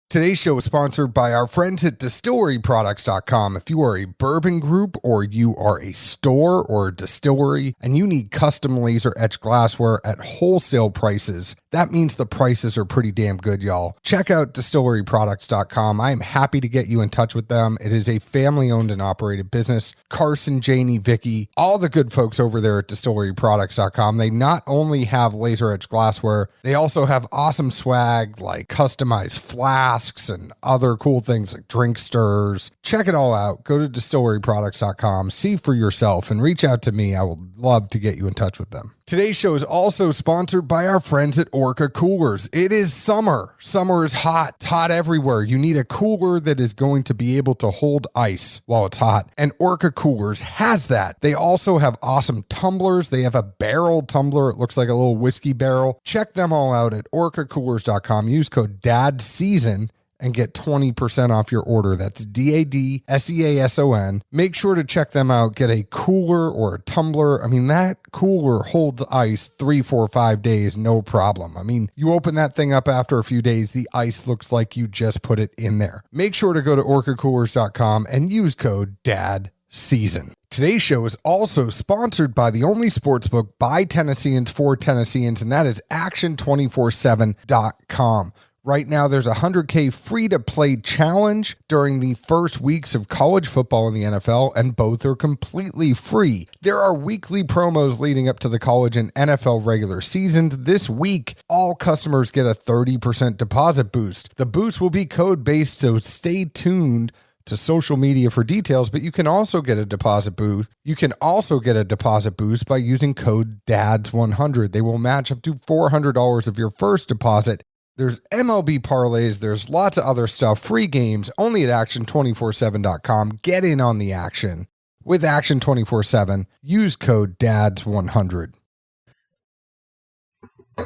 Today's show is sponsored by our friends at distilleryproducts.com. If you are a bourbon group or you are a store or a distillery and you need custom laser etched glassware at wholesale prices, that means the prices are pretty damn good, y'all. Check out distilleryproducts.com. I am happy to get you in touch with them. It is a family-owned and operated business. Carson, Janie, Vicky, all the good folks over there at distilleryproducts.com. They not only have laser etched glassware, they also have awesome swag like customized flasks and other cool things like drink stirs. Check it all out. Go to distilleryproducts.com, see for yourself, and reach out to me. I would love to get you in touch with them. Today's show is also sponsored by our friends at Orca Coolers. It is summer. Summer is hot. It's hot everywhere. You need a cooler that is going to be able to hold ice while it's hot. And Orca Coolers has that. They also have awesome tumblers. They have a barrel tumbler. It looks like a little whiskey barrel. Check them all out at orcacoolers.com. Use code DADSEASON and get 20% off your order. That's DADSEASON. Make sure to check them out. Get a cooler or a tumbler. I mean, that cooler holds ice 3, 4, 5 days, no problem. I mean, you open that thing up after a few days, the ice looks like you just put it in there. Make sure to go to orcacoolers.com and use code DADSEASON. Today's show is also sponsored by the only sportsbook by Tennesseans for Tennesseans, and that is Action247.com. Right now, there's a 100K free-to-play challenge during the first weeks of college football in the NFL, and both are completely free. There are weekly promos leading up to the college and NFL regular seasons. This week, all customers get a 30% deposit boost. The boost will be code-based, so stay tuned to social media for details, but you can also get a deposit boost. You can also get a deposit boost by using code DADS100. They will match up to $400 of your first deposit. There's MLB parlays. There's lots of other stuff. Free games only at action247.com. Get in on the action with Action 24/7. Use code DADS100.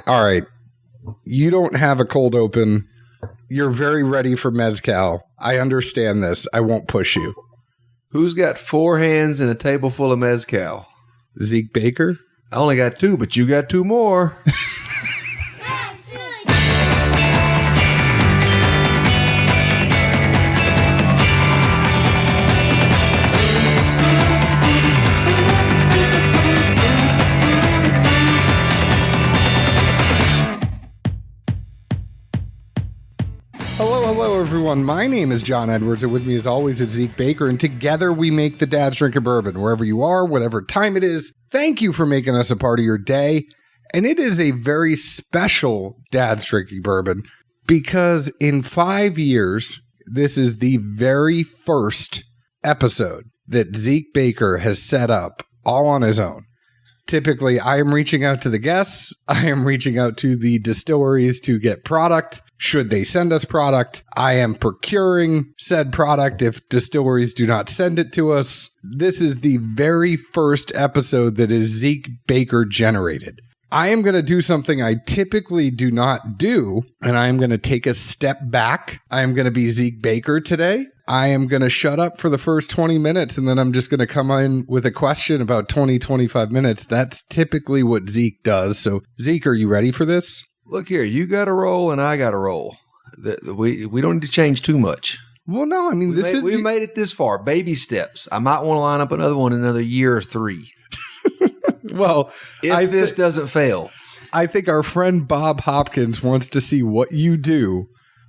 All right. You don't have a cold open. You're very ready for Mezcal. I understand this. I won't push you. Who's got 4 hands and a table full of Mezcal? Zeke Baker? I only got 2, but you got 2 more. Hello, everyone. My name is John Edwards, and with me, as always, is Zeke Baker, and together we make the Dad's Drinking Bourbon. Wherever you are, whatever time it is, thank you for making us a part of your day. And it is a very special Dad's Drinking Bourbon because in 5 years, this is the very first episode that Zeke Baker has set up all on his own. Typically, I am reaching out to the guests. I am reaching out to the distilleries to get product. Should they send us product, I am procuring said product if distilleries do not send it to us. This is the very first episode that is Zeke Baker generated. I am going to do something I typically do not do, and I am going to take a step back. I am going to be Zeke Baker today. I am going to shut up for the first 20 minutes, and then I'm just going to come in with a question about 20, 25 minutes. That's typically what Zeke does. So, Zeke, are you ready for this? Look here, you got a roll and I got a roll. We don't need to change too much. Well, no, I mean, we made it this far. Baby steps. I might want to line up another one in another year or 3. Well, if this doesn't fail. I think our friend Bob Hopkins wants to see what you do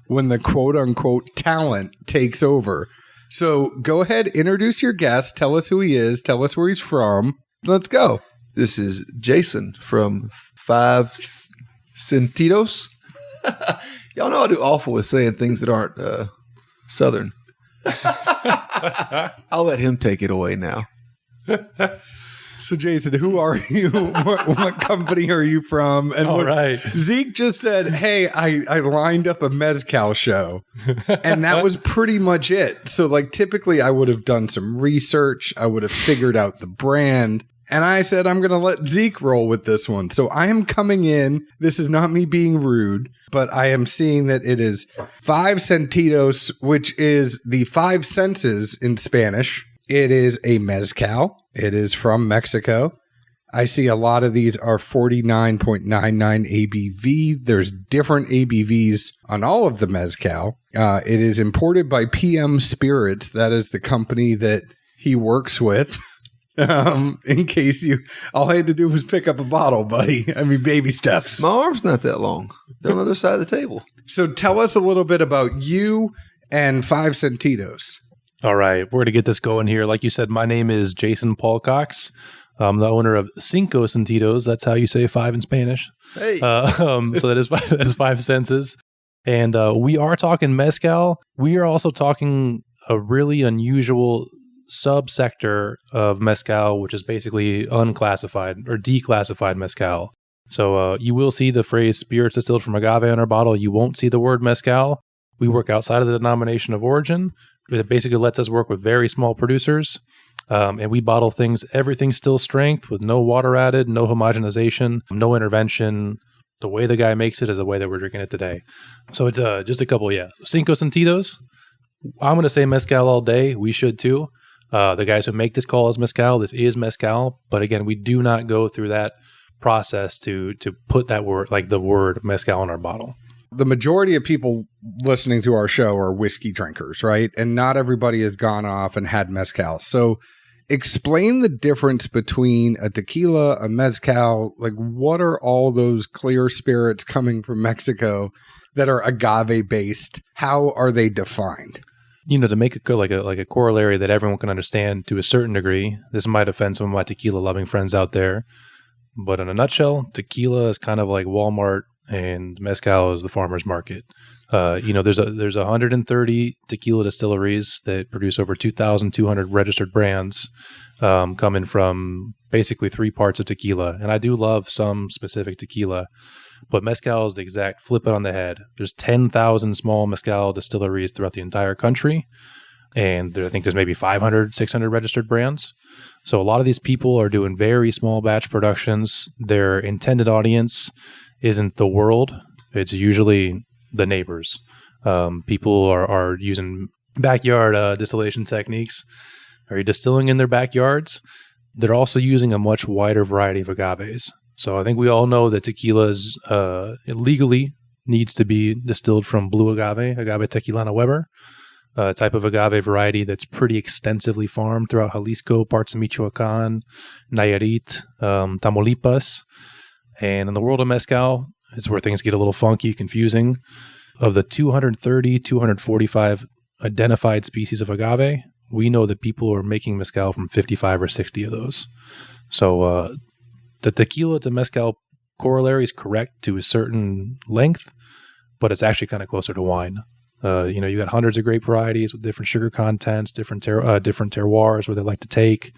when the quote-unquote talent takes over. So go ahead, introduce your guest, tell us who he is, tell us where he's from. Let's go. This is Jason from Cinco Sentidos. Y'all know I do awful with saying things that aren't Southern. I'll let him take it away now. So, Jason, who are you? What company are you from? And all right. Zeke just said, hey, I lined up a Mezcal show. And that was pretty much it. So, like, typically I would have done some research. I would have figured out the brand. And I said, I'm going to let Zeke roll with this one. So I am coming in. This is not me being rude, but I am seeing that it is 5 Sentidos, which is the 5 senses in Spanish. It is a mezcal. It is from Mexico. I see a lot of these are 49.99 ABV. There's different ABVs on all of the Mezcal. It is imported by PM Spirits. That is the company that he works with. In case all I had to do was pick up a bottle, buddy. I mean, baby steps. My arm's not that long. They're on the other side of the table. So tell us a little bit about you and Five Sentidos. All right, we're going to get this going here. Like you said, my name is Jason Paul Cox. I'm the owner of Cinco Sentidos. That's how you say 5 in Spanish. Hey. So that is 5 senses. And we are talking Mezcal. We are also talking a really unusual subsector of Mezcal, which is basically unclassified or declassified Mezcal. So you will see the phrase spirits distilled from agave on our bottle. You won't see the word Mezcal. We work outside of the denomination of origin. It basically lets us work with very small producers. And we bottle things, everything still strength with no water added, no homogenization, no intervention. The way the guy makes it is the way that we're drinking it today. So it's just a couple, Cinco Sentidos. I'm going to say Mezcal all day. We should too. The guys who make this call us Mezcal. This is Mezcal. But again, we do not go through that process to put that word, like the word Mezcal in our bottle. The majority of people listening to our show are whiskey drinkers, right? And not everybody has gone off and had Mezcal. So explain the difference between a tequila, a Mezcal. Like, what are all those clear spirits coming from Mexico that are agave based? How are they defined? To make a corollary that everyone can understand to a certain degree, this might offend some of my tequila loving friends out there. But in a nutshell, tequila is kind of like Walmart and Mezcal is the farmer's market. There's 130 tequila distilleries that produce over 2,200 registered brands, coming from basically 3 parts of tequila. And I do love some specific tequila, but Mezcal is the exact flip it on the head. There's 10,000 small Mezcal distilleries throughout the entire country. And I think there's maybe 500, 600 registered brands. So a lot of these people are doing very small batch productions. Their intended audience isn't the world. It's usually the neighbors. People are using backyard distillation techniques. Are distilling in their backyards? They're also using a much wider variety of agaves. So I think we all know that tequila is legally needs to be distilled from blue agave Tequilana Weber, a type of agave variety that's pretty extensively farmed throughout Jalisco, parts of Michoacan, Nayarit, Tamaulipas. And in the world of Mezcal, it's where things get a little funky, confusing. Of the 230, 245 identified species of agave, we know that people are making Mezcal from 55 or 60 of those. So the tequila to Mezcal corollary is correct to a certain length, but it's actually kind of closer to wine. You got hundreds of grape varieties with different sugar contents, different terroirs where they like to take.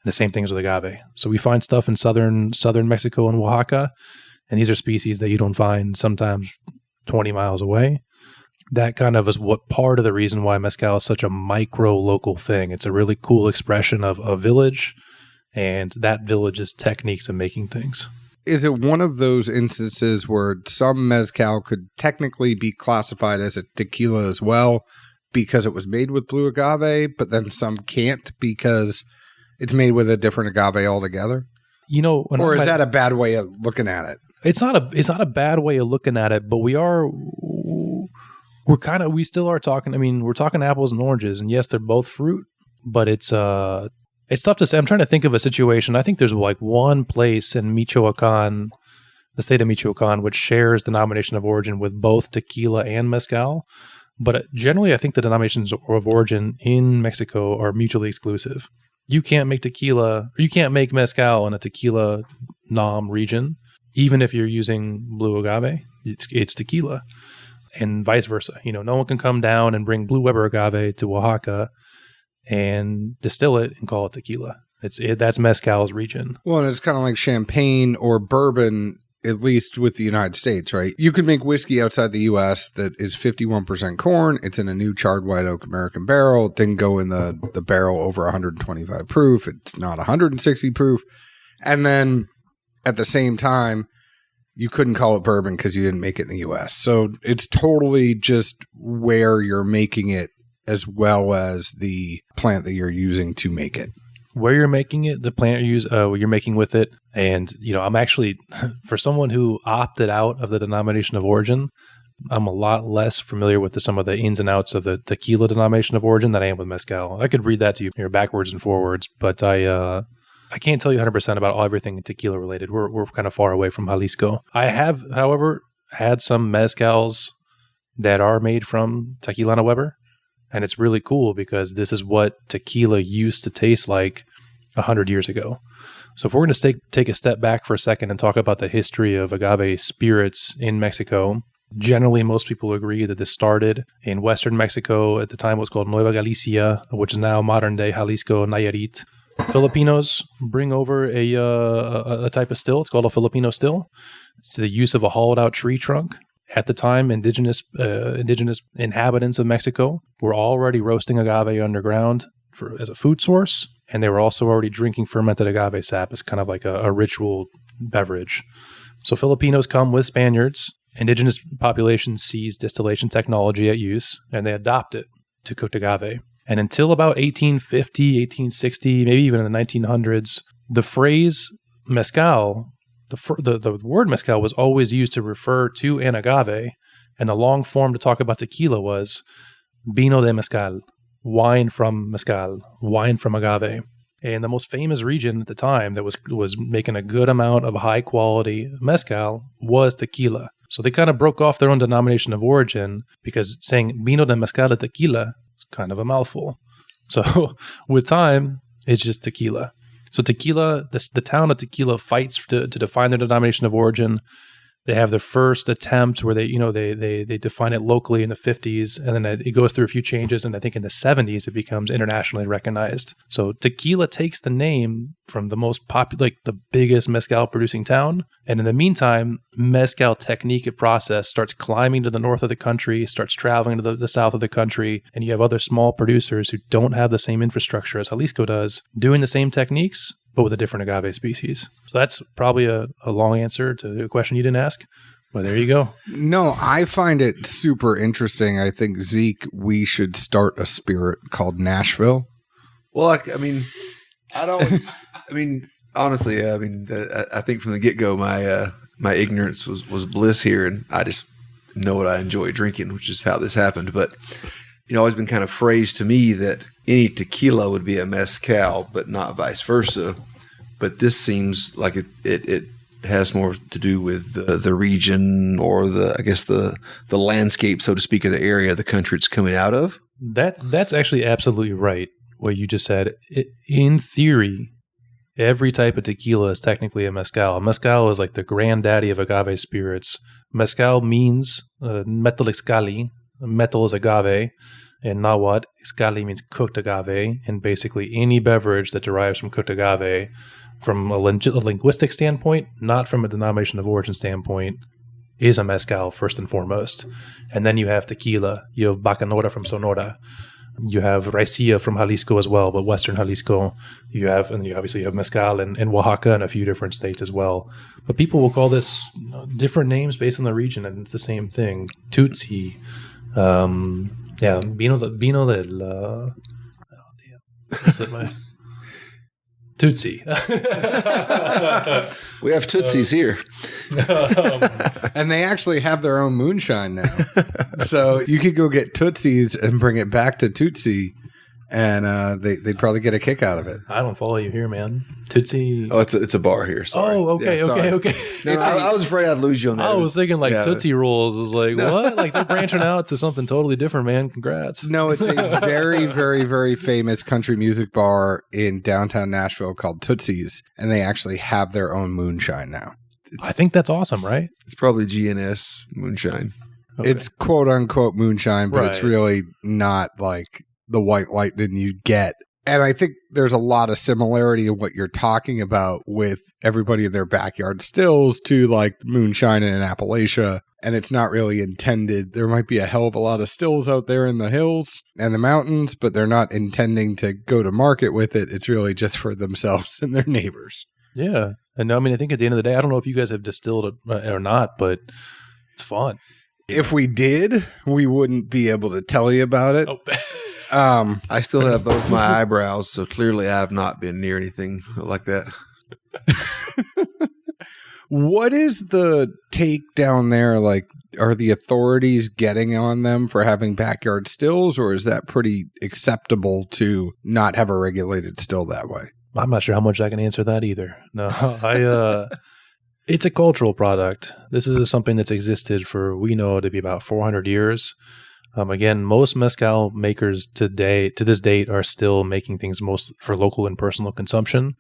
And the same things with agave. So we find stuff in southern Mexico and Oaxaca, and these are species that you don't find sometimes 20 miles away. That kind of is what part of the reason why Mezcal is such a micro local thing. It's a really cool expression of a village and that village's techniques of making things. Is it one of those instances where some Mezcal could technically be classified as a tequila as well because it was made with blue agave, but then some can't because it's made with a different agave altogether? Or is that a bad way of looking at it? It's not a bad way of looking at it, but we still are talking. I mean, we're talking apples and oranges, and yes, they're both fruit, but it's tough to say. I'm trying to think of a situation. I think there's like one place in Michoacan, the state of Michoacan, which shares the denomination of origin with both tequila and Mezcal. But generally, I think the denominations of origin in Mexico are mutually exclusive. You can't make tequila, or you can't make Mezcal in a tequila nom region, even if you're using blue agave. It's tequila, and vice versa. No one can come down and bring blue Weber agave to Oaxaca and distill it and call it tequila. That's Mezcal's region. Well, and it's kind of like champagne or bourbon, at least with the United States, right? You can make whiskey outside the U.S. that is 51% corn. It's in a new charred white oak American barrel. It didn't go in the barrel over 125 proof. It's not 160 proof. And then at the same time, you couldn't call it bourbon because you didn't make it in the U.S. So it's totally just where you're making it as well as the plant that you're using to make it. Where you're making it, the plant you're making with it, And, I'm actually, for someone who opted out of the denomination of origin, I'm a lot less familiar with some of the ins and outs of the tequila denomination of origin than I am with mezcal. I could read that to you backwards and forwards, but I can't tell you 100% about everything tequila related. We're kind of far away from Jalisco. I have, however, had some mezcals that are made from Tequila Weber, and it's really cool because this is what tequila used to taste like 100 years ago. So if we're going to take a step back for a second and talk about the history of agave spirits in Mexico, generally most people agree that this started in western Mexico. At the time it was called Nueva Galicia, which is now modern-day Jalisco, Nayarit. Filipinos bring over a type of still. It's called a Filipino still. It's the use of a hollowed-out tree trunk. At the time, indigenous inhabitants of Mexico were already roasting agave underground as a food source, and they were also already drinking fermented agave sap as kind of like a ritual beverage. So Filipinos come with Spaniards. Indigenous populations seize distillation technology at use, and they adopt it to cooked agave. And until about 1850, 1860, maybe even in the 1900s, the phrase mezcal, the word mezcal was always used to refer to an agave, and the long form to talk about tequila was vino de mezcal, wine from mezcal, wine from agave. And the most famous region at the time that was making a good amount of high quality mezcal was tequila. So they kind of broke off their own denomination of origin because saying vino de mezcal de tequila is kind of a mouthful. So with time, it's just tequila. So tequila, the town of Tequila fights to define their denomination of origin. They have their first attempt where they define it locally in the 50s, and then it goes through a few changes, and I think in the 70s it becomes internationally recognized. So Tequila takes the name from the most popular, like the biggest mezcal producing town, and in the meantime, mezcal technique and process starts climbing to the north of the country, starts traveling to the south of the country, and you have other small producers who don't have the same infrastructure as Jalisco does, doing the same techniques, but with a different agave species. So that's probably a long answer to a question you didn't ask, but there you go. No, I find it super interesting. I think, Zeke, we should start a spirit called Nashville. Well, honestly, I think from the get-go, my ignorance was bliss here, and I just know what I enjoy drinking, which is how this happened. But always been kind of phrased to me that any tequila would be a mezcal, but not vice versa. But this seems like it has more to do with the region, or the landscape, so to speak, of the area of the country it's coming out of. That's actually absolutely right, what you just said. In theory, every type of tequila is technically a mezcal. Mezcal is like the granddaddy of agave spirits. Mezcal means metal excali. Metal is agave, and Nahuatl, excali means cooked agave, and basically any beverage that derives from cooked agave, from a linguistic standpoint, not from a denomination of origin standpoint, is a mezcal first and foremost. And then you have tequila, you have bacanora from Sonora, you have raicilla from Jalisco as well, but Western Jalisco, you obviously have mezcal in Oaxaca and a few different states as well. But people will call this different names based on the region, and it's the same thing. Tutsi, vino del oh damn. Tootsie. We have Tootsies here. And they actually have their own moonshine now. So you could go get Tootsies and bring it back to Tootsie, and they'd probably get a kick out of it. I don't follow you here, man. Tootsie. Oh, it's a bar here. Sorry. Oh, okay, yeah, okay. No, I was afraid I'd lose you on that. I was thinking Tootsie Rolls. I was like, what? Like they're branching out to something totally different, man. Congrats. No, it's a very, very, very famous country music bar in downtown Nashville called Tootsie's, and they actually have their own moonshine now. I think that's awesome, right? It's probably GNS moonshine. Okay. It's quote unquote moonshine, but it's really not like the white lightning you get. And I think there's a lot of similarity in what you're talking about with everybody in their backyard stills to like moonshine in Appalachia. And it's not really intended. There might be a hell of a lot of stills out there in the hills and the mountains, but they're not intending to go to market with it. It's really just for themselves and their neighbors. Yeah. And I mean, I think at the end of the day, I don't know if you guys have distilled or not, but it's fun. If we did, we wouldn't be able to tell you about it. Oh. I still have both my eyebrows, so clearly I have not been near anything like that. What is the take down there? Like, are the authorities getting on them for having backyard stills, or is that pretty acceptable to not have a regulated still that way? I'm not sure how much I can answer that either. No, it's a cultural product. This is something that's existed for, we know, to be about 400 years. Again, most mezcal makers to this date are still making things most for local and personal consumption.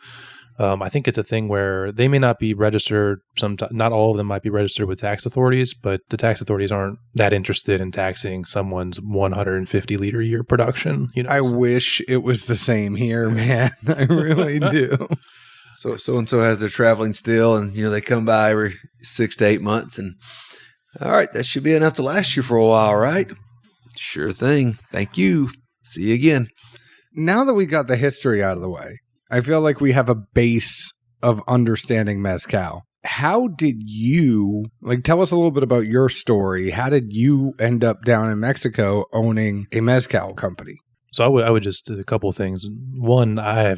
I think it's a thing where they may not be registered. Not all of them might be registered with tax authorities, but the tax authorities aren't that interested in taxing someone's 150 liter year production. I wish it was the same here, man. I really do. So and so has their traveling still, and they come by every 6 to 8 months, and all right, that should be enough to last you for a while, right? Sure thing. Thank you. See you again. Now that we got the history out of the way, I feel like we have a base of understanding mezcal. How did you, tell us a little bit about your story. How did you end up down in Mexico owning a mezcal company? So I would just do a couple of things. One, I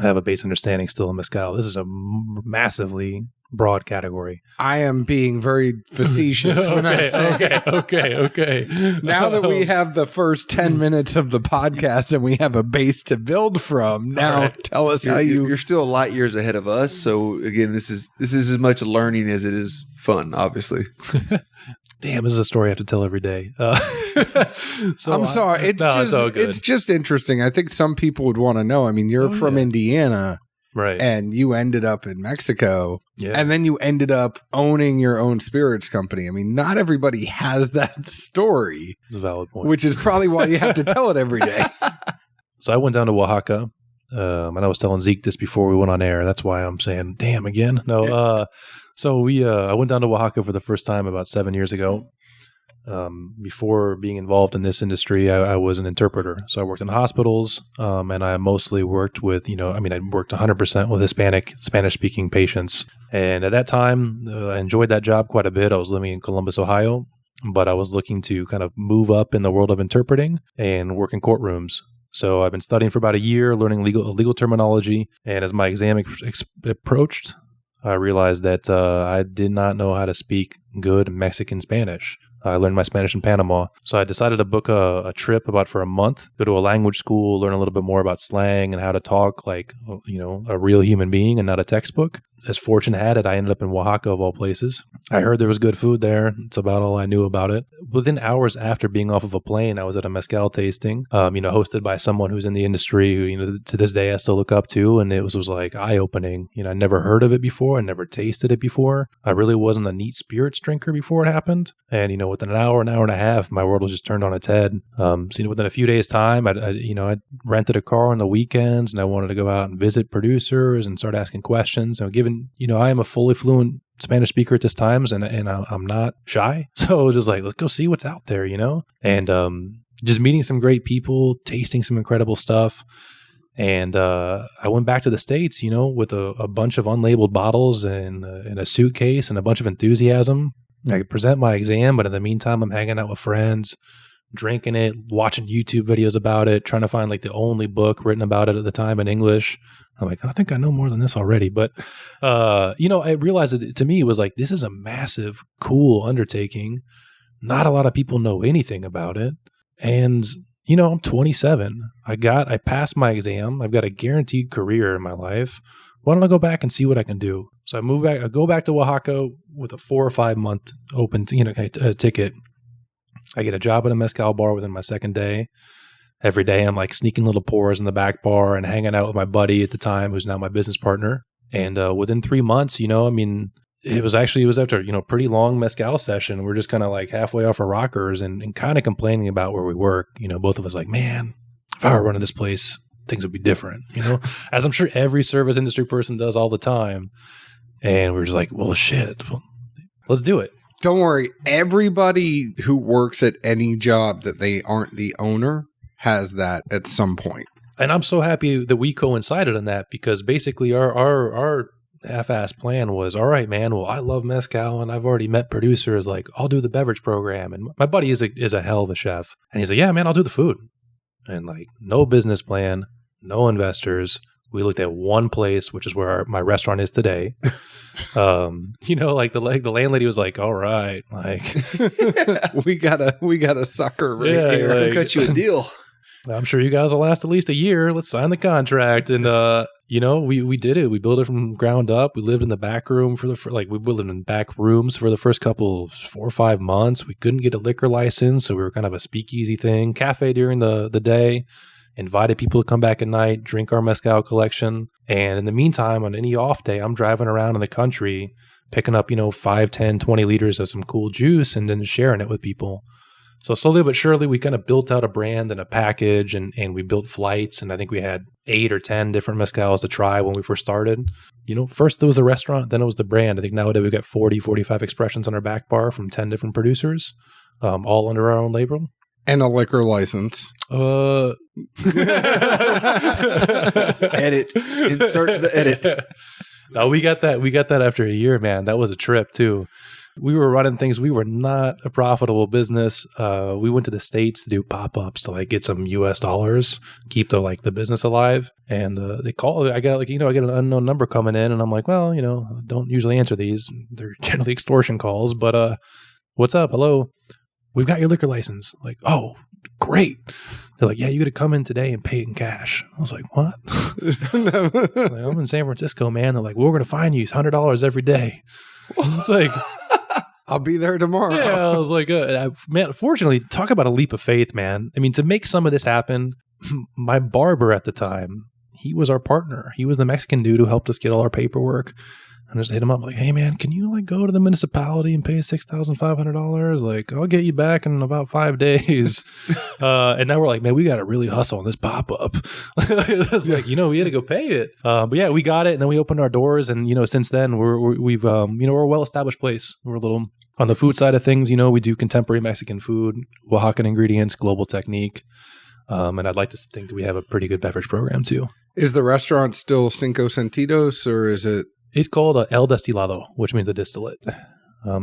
have a base understanding still of mezcal. This is a massively broad category. I am being very facetious when I say Okay. Now that we have the first 10 minutes of the podcast and we have a base to build from, now tell us how you're still light years ahead of us. So again, this is as much learning as it is fun, obviously. Damn, this is a story I have to tell every day. So I'm sorry. It's just interesting. I think some people would want to know. I mean, you're from Indiana. Right. And you ended up in Mexico. Yeah. And then you ended up owning your own spirits company. I mean, not everybody has that story. It's a valid point. Which is probably why you have to tell it every day. So I went down to Oaxaca. And I was telling Zeke this before we went on air. That's why I'm saying, damn, again. No, so I went down to Oaxaca for the first time about 7 years ago. Before being involved in this industry, I was an interpreter. So I worked in hospitals, and I mostly worked with, I worked 100% with Spanish-speaking patients. And at that time, I enjoyed that job quite a bit. I was living in Columbus, Ohio, but I was looking to kind of move up in the world of interpreting and work in courtrooms. So I've been studying for about a year, learning legal terminology. And as my exam approached, I realized that I did not know how to speak good Mexican Spanish. I learned my Spanish in Panama. So I decided to book a trip for a month, go to a language school, learn a little bit more about slang and how to talk like, a real human being and not a textbook. As fortune had it, I ended up in Oaxaca of all places. I heard there was good food there. It's about all I knew about it. Within hours after being off of a plane, I was at a mezcal tasting, hosted by someone who's in the industry who, to this day I still look up to. And it was like eye-opening. I never heard of it before. I never tasted it before. I really wasn't a neat spirits drinker before it happened. And, within an hour and a half, my world was just turned on its head. So, within a few days' time, I rented a car on the weekends and I wanted to go out and visit producers and start asking questions. And given, I am a fully fluent Spanish speaker at this time and I'm not shy. So I was just like, let's go see what's out there, and just meeting some great people, tasting some incredible stuff. And I went back to the States, with a bunch of unlabeled bottles and a suitcase and a bunch of enthusiasm. I could present my exam, but in the meantime, I'm hanging out with friends, drinking it, watching YouTube videos about it, trying to find the only book written about it at the time in English. I'm like, I think I know more than this already. But, I realized that to me, it was like, this is a massive, cool undertaking. Not a lot of people know anything about it. And, I'm 27. I passed my exam. I've got a guaranteed career in my life. Why don't I go back and see what I can do? So I move back. I go back to Oaxaca with a 4 or 5 month open, ticket. I get a job at a mezcal bar within my second day. Every day I'm sneaking little pours in the back bar and hanging out with my buddy at the time, who's now my business partner. And within 3 months, it was after, pretty long mezcal session. We're just kind of halfway off our rockers and kind of complaining about where we work. Both of us man, if I were running this place, things would be different, as I'm sure every service industry person does all the time. And we were just like, well, shit, let's do it. Don't worry. Everybody who works at any job that they aren't the owner has that at some point. And I'm so happy that we coincided on that, because basically our half-ass plan was, all right, man, well, I love mezcal and I've already met producers. I'll do the beverage program. And my buddy is a hell of a chef. And he's like, yeah, man, I'll do the food. And no business plan, no investors, We looked at one place, which is where my restaurant is today. Like the landlady was like, "All right, like we got a sucker right Yeah, here. like- Cut you a deal. I'm sure you guys will last at least a year. Let's sign the contract." And we did it. We built it from ground up. We lived in the back room we lived in back rooms for the first 4 or 5 months. We couldn't get a liquor license, so we were kind of a speakeasy thing. Cafe during the day. Invited people to come back at night, drink our mezcal collection. And in the meantime, on any off day, I'm driving around in the country, picking up, 5, 10, 20 liters of some cool juice and then sharing it with people. So slowly but surely, we kind of built out a brand and a package, and we built flights. And I think we had 8 or 10 different mezcals to try when we first started. First it was the restaurant, then it was the brand. I think nowadays we've got 40, 45 expressions on our back bar from 10 different producers, all under our own label. And a liquor license. Edit. Insert the edit. No, we got that after a year, man. That was a trip too. We were running things. We were not a profitable business. We went to the States to do pop-ups to get some US dollars, keep the business alive. And they call. I got an unknown number coming in, and I'm like, well, don't usually answer these. They're generally extortion calls. But what's up? Hello. We've got your liquor license. Like, oh, great. They're like, yeah, you got to come in today and pay it in cash. I was like, what? I'm in San Francisco, man. They're like, well, we're going to fine you $100 every day. It's like, I'll be there tomorrow. yeah, I was like, man, fortunately, talk about a leap of faith, man. I mean, to make some of this happen, my barber at the time, he was our partner. He was the Mexican dude who helped us get all our paperwork. And I just hit him up like, hey, man, can you go to the municipality and pay $6,500? Like, I'll get you back in about 5 days. And now we're like, man, we got to really hustle on this pop-up. It's like, we had to go pay it. But yeah, we got it. And then we opened our doors. And, since then we're a well-established place. We're a little on the food side of things. We do contemporary Mexican food, Oaxacan ingredients, global technique. And I'd like to think that we have a pretty good beverage program too. Is the restaurant still Cinco Sentidos, or is it? It's called El Destilado, which means the distillate.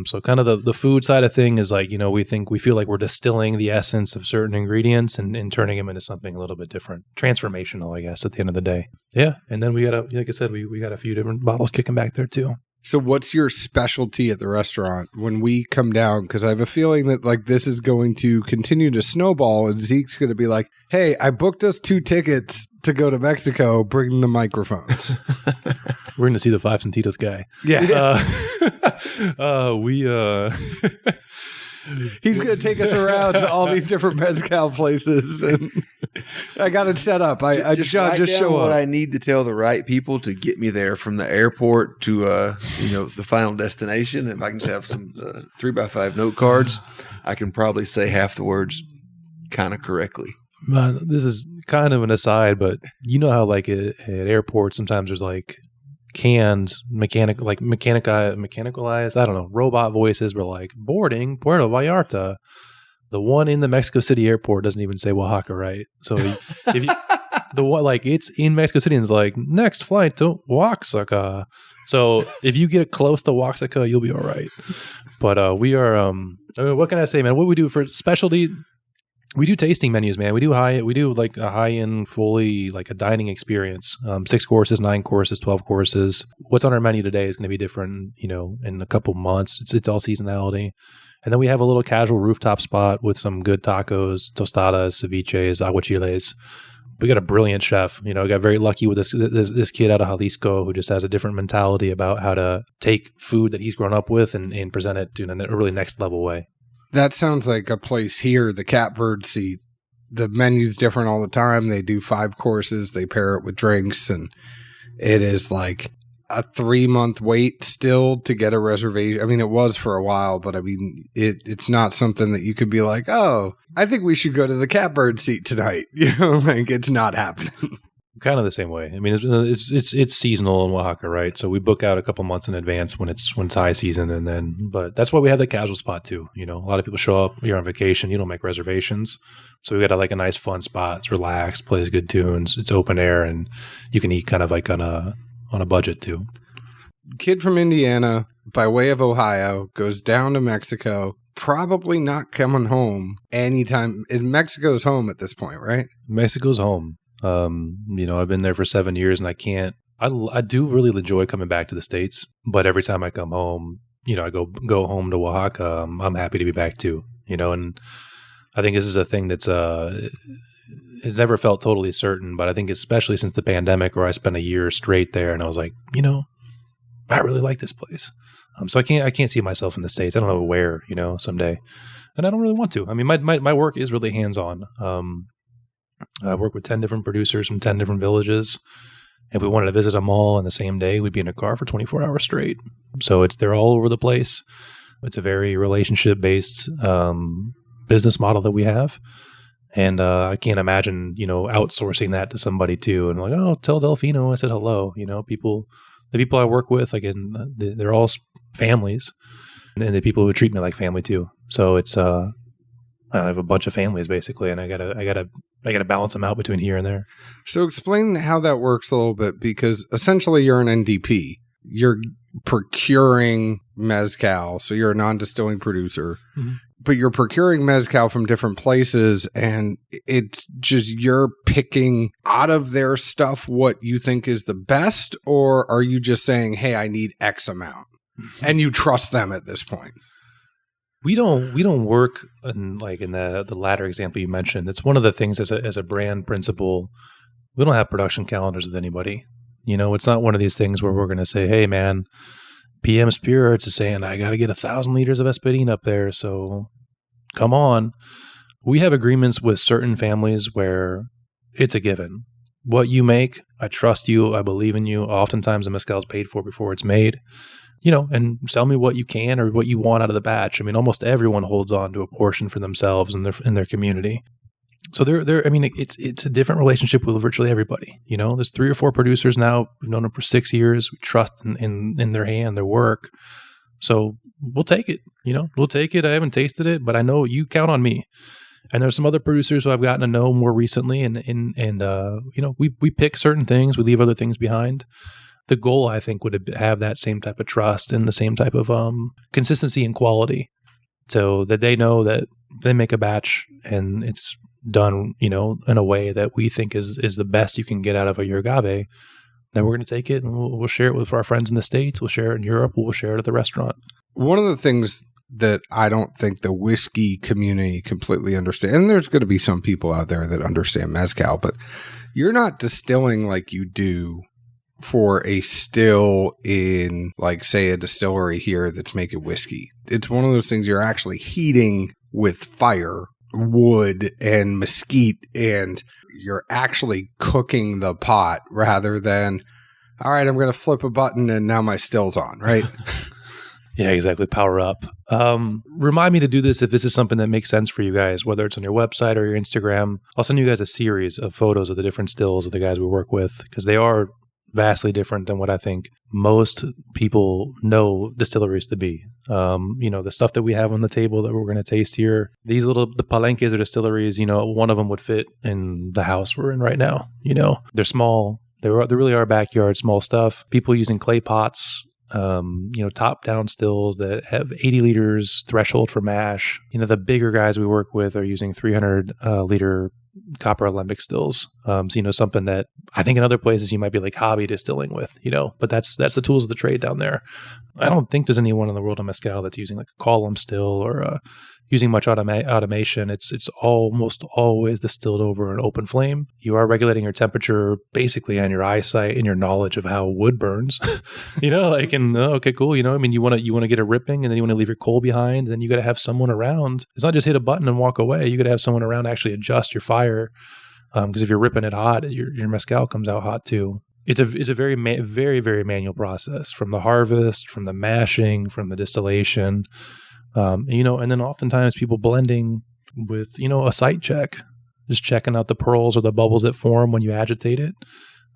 So kind of the food side of thing is we feel like we're distilling the essence of certain ingredients and turning them into something a little bit different, transformational, I guess, at the end of the day. Yeah. And then we got like I said, we got a few different bottles kicking back there too. So what's your specialty at the restaurant when we come down? Because I have a feeling that this is going to continue to snowball, and Zeke's going to be like, hey, I booked us 2 tickets to go to Mexico, bring the microphones. We're going to see the Five Sentidos guy. Yeah. He's going to take us around to all these different mezcal places. And I got it set up. I just show what up. I need to tell the right people to get me there from the airport to the final destination. If I can just have some 3x5 note cards, I can probably say half the words kind of correctly. This is kind of an aside, but how at airports sometimes there's canned mechanicalized, I don't know, robot voices were like, boarding Puerto Vallarta. The one in the Mexico City airport doesn't even say Oaxaca, right? So if you it's in Mexico City and it's like, next flight to Oaxaca. So if you get close to Oaxaca, you'll be all right. But we are what can I say, man? What we do for specialty, we do tasting menus, man. We do a high-end, fully a dining experience. 6 courses, 9 courses, 12 courses. What's on our menu today is going to be different, in a couple months. It's all seasonality. And then we have a little casual rooftop spot with some good tacos, tostadas, ceviches, aguachiles. We got a brilliant chef. I got very lucky with this kid out of Jalisco who just has a different mentality about how to take food that he's grown up with and present it to in a really next level way. That sounds like a place here, the Catbird Seat. The menu's different all the time. They do 5 courses. They pair it with drinks, and it is like a 3-month wait still to get a reservation. I mean, it was for a while, but I mean, it's not something that you could be like, oh, I think we should go to the Catbird Seat tonight. It's not happening. Kind of the same way. I mean, it's seasonal in Oaxaca, right? So we book out a couple months in advance when it's high season, but that's why we have the casual spot too. A lot of people show up, you're on vacation, you don't make reservations, so we got a nice fun spot. It's relaxed, plays good tunes, it's open air, and you can eat kind of on a budget too. Kid from Indiana, by way of Ohio, goes down to Mexico. Probably not coming home anytime. Mexico's home at this point, right? Mexico's home. I've been there for 7 years, and I do really enjoy coming back to the States, but every time I come home, I go home to Oaxaca, I'm happy to be back too, and I think this is a thing that's has never felt totally certain, but I think especially since the pandemic, where I spent a year straight there, and I was like, I really like this place. So I can't see myself in the States. I don't know where, someday, and I don't really want to. I mean, my work is really hands-on. I work with 10 different producers from 10 different villages. If we wanted to visit them all in the same day, we'd be in a car for 24 hours straight. So they're all over the place. It's a very relationship-based business model that we have. And I can't imagine, outsourcing that to somebody too. And like, oh, tell Delfino I said hello. The people I work with, again, they're all families. And the people who treat me like family too. So it's I have a bunch of families basically, and I gotta balance them out between here and there. So explain how that works a little bit, because essentially you're an NDP. You're procuring mezcal, so you're a non-distilling producer, but you're procuring mezcal from different places, and it's just you're picking out of their stuff what you think is the best, or are you just saying, hey, I need X amount, and you trust them at this point? We don't work in the latter example you mentioned. It's one of the things as a brand principle. We don't have production calendars with anybody. It's not one of these things where we're going to say, hey man, PM Spirits is saying I got to get 1,000 liters of espadín up there, so come on. We have agreements with certain families where it's a given. What you make, I trust you, I believe in you. Oftentimes the mezcal is paid for before it's made. And sell me what you can or what you want out of the batch. I mean, almost everyone holds on to a portion for themselves and their community. So it's a different relationship with virtually everybody. There's 3 or 4 producers now. We've known them for 6 years. We trust in their hand, their work. So we'll take it. We'll take it. I haven't tasted it, but I know you count on me. And there's some other producers who I've gotten to know more recently, and we pick certain things, we leave other things behind. The goal, I think, would have that same type of trust and the same type of consistency and quality, so that they know that they make a batch and it's done, in a way that we think is the best you can get out of your agave. Then we're going to take it and we'll share it with our friends in the States. We'll share it in Europe. We'll share it at the restaurant. One of the things that I don't think the whiskey community completely understands, and there's going to be some people out there that understand mezcal, but you're not distilling like you do for a still in, like, say, a distillery here that's making whiskey. It's one of those things you're actually heating with fire, wood, and mesquite, and you're actually cooking the pot rather than, all right, I'm going to flip a button and now my still's on, right? Yeah, exactly. Power up. Remind me to do this if this is something that makes sense for you guys, whether it's on your website or your Instagram. I'll send you guys a series of photos of the different stills of the guys we work with, because they are vastly different than what I think most people know distilleries to be. The stuff that we have on the table that we're going to taste here, the palenques or distilleries, one of them would fit in the house we're in right now. They're small. They really are backyard small stuff. People using clay pots, top down stills that have 80 liters threshold for mash. The bigger guys we work with are using 300 liter copper alembic stills. Something that I think in other places you might be like hobby distilling with, but that's the tools of the trade down there. I don't think there's anyone in the world of mezcal that's using like a column still or using much automation. It's almost always distilled over an open flame. You are regulating your temperature basically on your eyesight and your knowledge of how wood burns. Okay, cool. You want to get a ripping, and then you want to leave your coal behind, and then you got to have someone around. It's not just hit a button and walk away. You got to have someone around to actually adjust your fire, because if you're ripping it hot, your mezcal comes out hot too. It's a very very very manual process, from the harvest, from the mashing, from the distillation. And then oftentimes people blending with, a sight check, just checking out the pearls or the bubbles that form when you agitate it,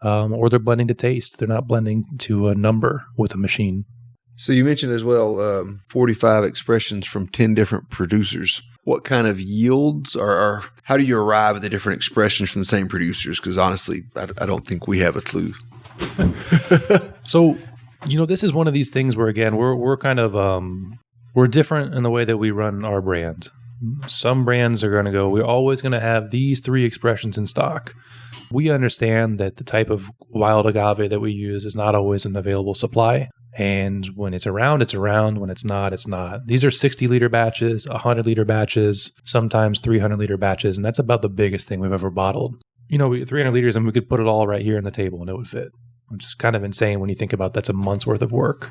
or they're blending to taste. They're not blending to a number with a machine. So you mentioned as well 45 expressions from 10 different producers. What kind of yields are how do you arrive at the different expressions from the same producers? Because honestly, I don't think we have a clue. So, this is one of these things where, again, we're kind of we're different in the way that we run our brand. Some brands are going to go, we're always going to have these 3 expressions in stock. We understand that the type of wild agave that we use is not always an available supply. And when it's around, it's around. When it's not, it's not. These are 60-liter batches, 100-liter batches, sometimes 300-liter batches. And that's about the biggest thing we've ever bottled. You know, 300 liters, and we could put it all right here on the table and it would fit. Which is kind of insane when you think about that's a month's worth of work.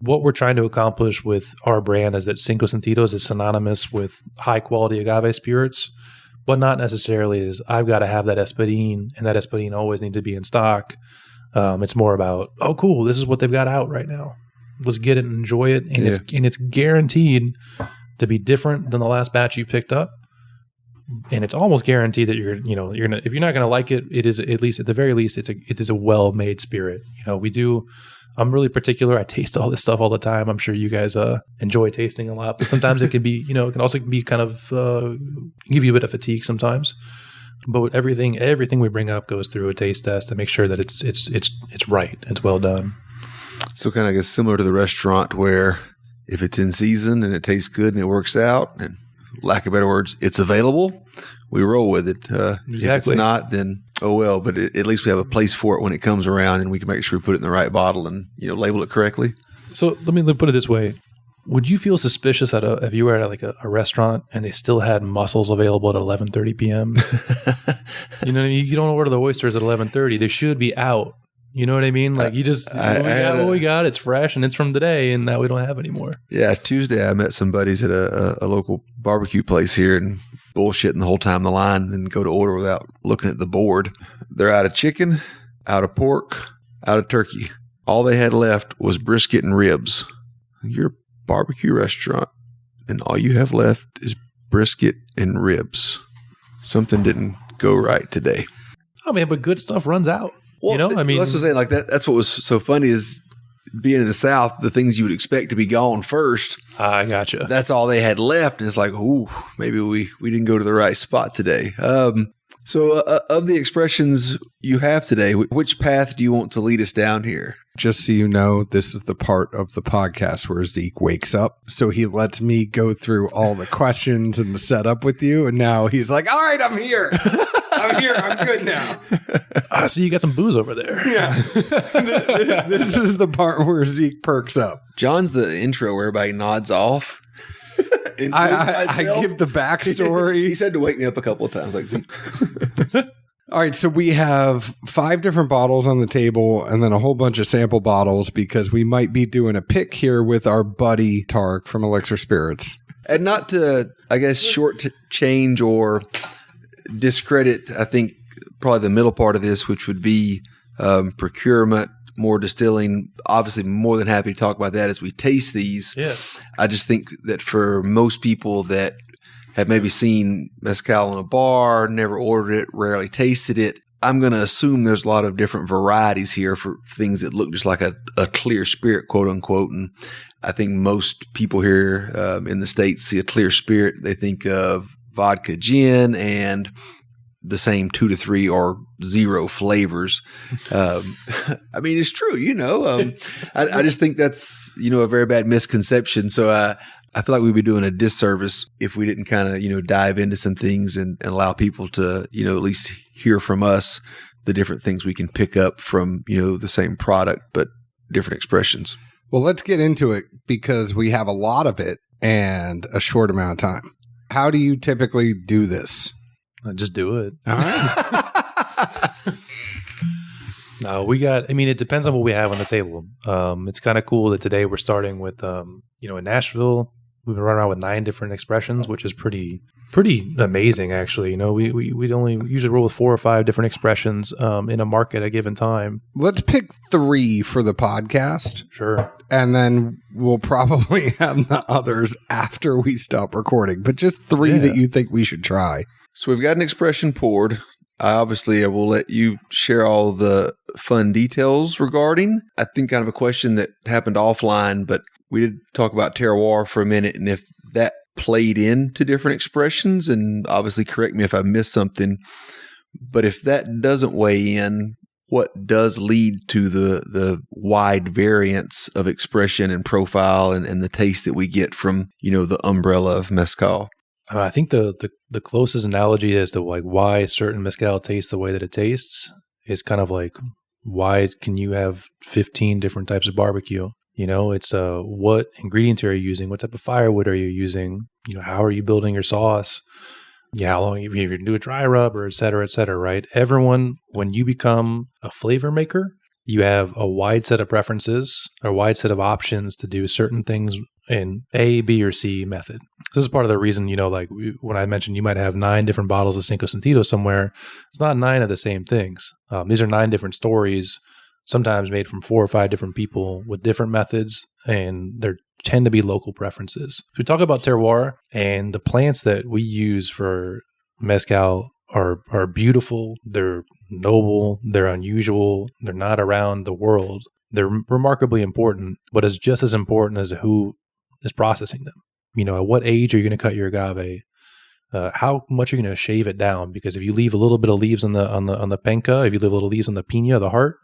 What we're trying to accomplish with our brand is that Cinco Sentidos is synonymous with high-quality agave spirits, but not necessarily as I've got to have that espadín, and that espadín always needs to be in stock. It's more about, oh, cool, this is what they've got out right now. Let's get it and enjoy it, and it's guaranteed to be different than the last batch you picked up, and it's almost guaranteed that you're gonna, if you're not gonna like it, it is at least at the very least it is a well-made spirit. You know, I'm really particular. I taste all this stuff all the time. I'm sure you guys enjoy tasting a lot, but sometimes it can be, you know, it can also be kind of give you a bit of fatigue sometimes. But everything we bring up goes through a taste test to make sure that it's right, it's well done. So kind of, I guess, similar to the restaurant where if it's in season and it tastes good and it works out, and lack of better words, it's available, we roll with it. Exactly. If it's not, then oh well. But at least we have a place for it when it comes around, and we can make sure we put it in the right bottle and, you know, label it correctly. So let me put it this way. Would you feel suspicious if you were at like a restaurant and they still had mussels available at 11:30 p.m.? You know what I mean? You don't order the oysters at 11:30. They should be out. You know what I mean? Like, you just, we got what we got. It's fresh and it's from today, and now we don't have any more. Yeah, Tuesday I met some buddies at a local barbecue place here and bullshitting the whole time in the line, and then go to order without looking at the board. They're out of chicken, out of pork, out of turkey. All they had left was brisket and ribs. You're a barbecue restaurant, and all you have left is brisket and ribs. Something didn't go right today. Oh, man, but good stuff runs out. Well, you know, I mean, that's what I'm saying. Like that's what was so funny is being in the South, the things you would expect to be gone first. I gotcha. That's all they had left. And it's like, ooh, maybe we didn't go to the right spot today. So of the expressions you have today, which path do you want to lead us down here? Just so you know, this is the part of the podcast where Zeke wakes up. So he lets me go through all the questions and the setup with you. And now he's like, all right, I'm here. I'm here. I'm good now. I see you got some booze over there. Yeah. This is the part where Zeke perks up. John's the intro where everybody nods off. I give the backstory. He's had to wake me up a couple of times. Like, Zeke. All right, so we have 5 different bottles on the table and then a whole bunch of sample bottles because we might be doing a pick here with our buddy Tark from Elixir Spirits. And not to, I guess, shortchange or discredit, I think, probably the middle part of this, which would be procurement, more distilling. Obviously, more than happy to talk about that as we taste these. Yeah. I just think that for most people that have maybe seen Mezcal in a bar, never ordered it, rarely tasted it, I'm going to assume there's a lot of different varieties here for things that look just like a clear spirit, quote unquote. And I think most people here in the States see a clear spirit. They think of vodka gin and the same 2 to 3 or 0 flavors. I mean, it's true, you know. I just think that's, you know, a very bad misconception. So I feel like we'd be doing a disservice if we didn't kind of, you know, dive into some things and allow people to, you know, at least hear from us the different things we can pick up from, you know, the same product, but different expressions. Well, let's get into it because we have a lot of it and a short amount of time. How do you typically do this? I just do it. All right. No, it depends on what we have on the table. It's kind of cool that today we're starting with, in Nashville, we've been running around with 9 different expressions, which is pretty amazing, actually. You know, we'd only usually roll with 4 or 5 different expressions in a market at a given time. Let's pick 3 for the podcast. Sure. And then we'll probably have the others after we stop recording, but just 3 that you think we should try. So we've got an expression poured. I will let you share all the fun details regarding. I think kind of a question that happened offline, but we did talk about terroir for a minute, and if that played into different expressions, and obviously correct me if I missed something, but if that doesn't weigh in, what does lead to the wide variance of expression and profile and the taste that we get from, you know, the umbrella of Mezcal? I think the closest analogy as to like why certain mezcal tastes the way that it tastes is kind of like, why can you have 15 different types of barbecue? It's what ingredients are you using? What type of firewood are you using? How are you building your sauce? Yeah, how long, if you're going to do a dry rub, or et cetera, right? Everyone, when you become a flavor maker, you have a wide set of preferences, a wide set of options to do certain things in A, B, or C method. This is part of the reason, when I mentioned you might have 9 different bottles of Cinco Sentidos somewhere, it's not 9 of the same things. These are 9 different stories, sometimes made from 4 or 5 different people with different methods, and there tend to be local preferences. So we talk about terroir, and the plants that we use for mezcal are beautiful, they're noble, they're unusual, they're not around the world. They're remarkably important, but it's just as important as who is processing them. At what age are you going to cut your agave? How much are you going to shave it down? Because if you leave a little bit of leaves on the penca, if you leave a little leaves on the piña, the heart,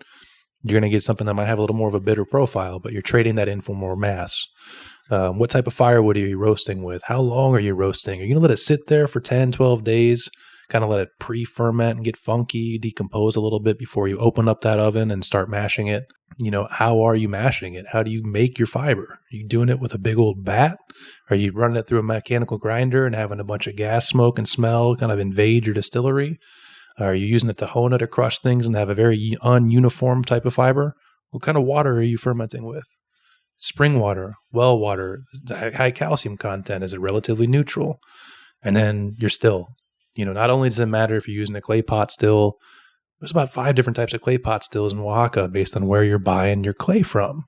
you're going to get something that might have a little more of a bitter profile, but you're trading that in for more mass. What type of firewood are you roasting with? How long are you roasting? Are you going to let it sit there for 10, 12 days? Kind of let it pre-ferment and get funky, decompose a little bit before you open up that oven and start mashing it. How are you mashing it? How do you make your fiber? Are you doing it with a big old bat? Are you running it through a mechanical grinder and having a bunch of gas smoke and smell kind of invade your distillery? Are you using a Tahona to crush things and have a very ununiform type of fiber? What kind of water are you fermenting with? Spring water, well water, high calcium content, is it relatively neutral? And then your still. Not only does it matter if you're using a clay pot still, there's about 5 different types of clay pot stills in Oaxaca based on where you're buying your clay from.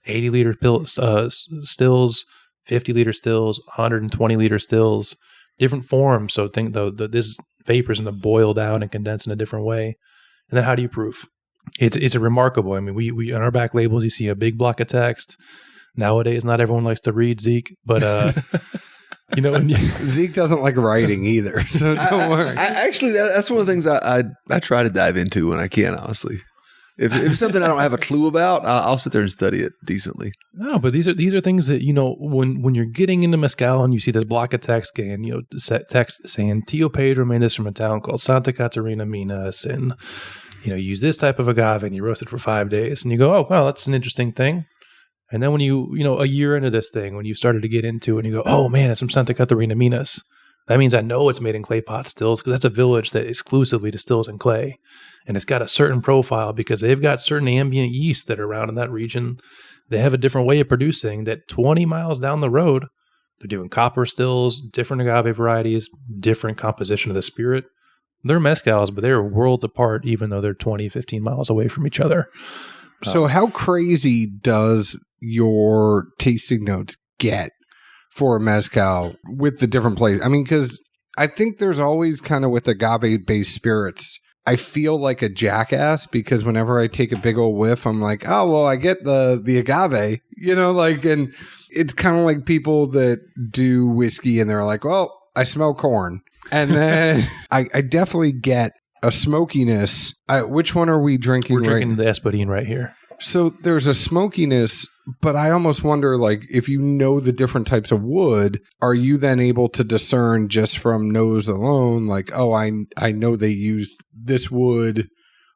80-liter stills, 50-liter stills, 120-liter stills, different forms. So think this vapor is going to boil down and condense in a different way. And then how do you proof? It's a remarkable. I mean, we on our back labels, you see a big block of text. Nowadays, not everyone likes to read, Zeke, but Zeke doesn't like writing either, so don't worry. Actually, that's one of the things I try to dive into when I can, honestly. If it's something I don't have a clue about, I'll sit there and study it decently. No, but these are things that, when you're getting into mezcal and you see this block of text and, text saying Tío Pedro made this from a town called Santa Catarina, Minas, and, use this type of agave and you roast it for 5 days, and you go, oh, well, that's an interesting thing. And then when a year into this thing, when you started to get into it and you go, oh man, it's from Santa Catarina, Minas. That means I know it's made in clay pot stills, because that's a village that exclusively distills in clay. And it's got a certain profile because they've got certain ambient yeasts that are around in that region. They have a different way of producing that 20 miles down the road, they're doing copper stills, different agave varieties, different composition of the spirit. They're mezcals, but they're worlds apart, even though they're 20, 15 miles away from each other. So how crazy does your tasting notes get for a mezcal with the different places? I mean, because I think there's always kind of with agave-based spirits, I feel like a jackass because whenever I take a big old whiff, I'm like, oh, well, I get the agave, and it's kind of like people that do whiskey and they're like, well, I smell corn. And then I definitely get a smokiness. Which one are we drinking? We're drinking the Espadín right here. So there's a smokiness, but I almost wonder, like, if you know the different types of wood, are you then able to discern just from nose alone, like, oh, I know they used this wood,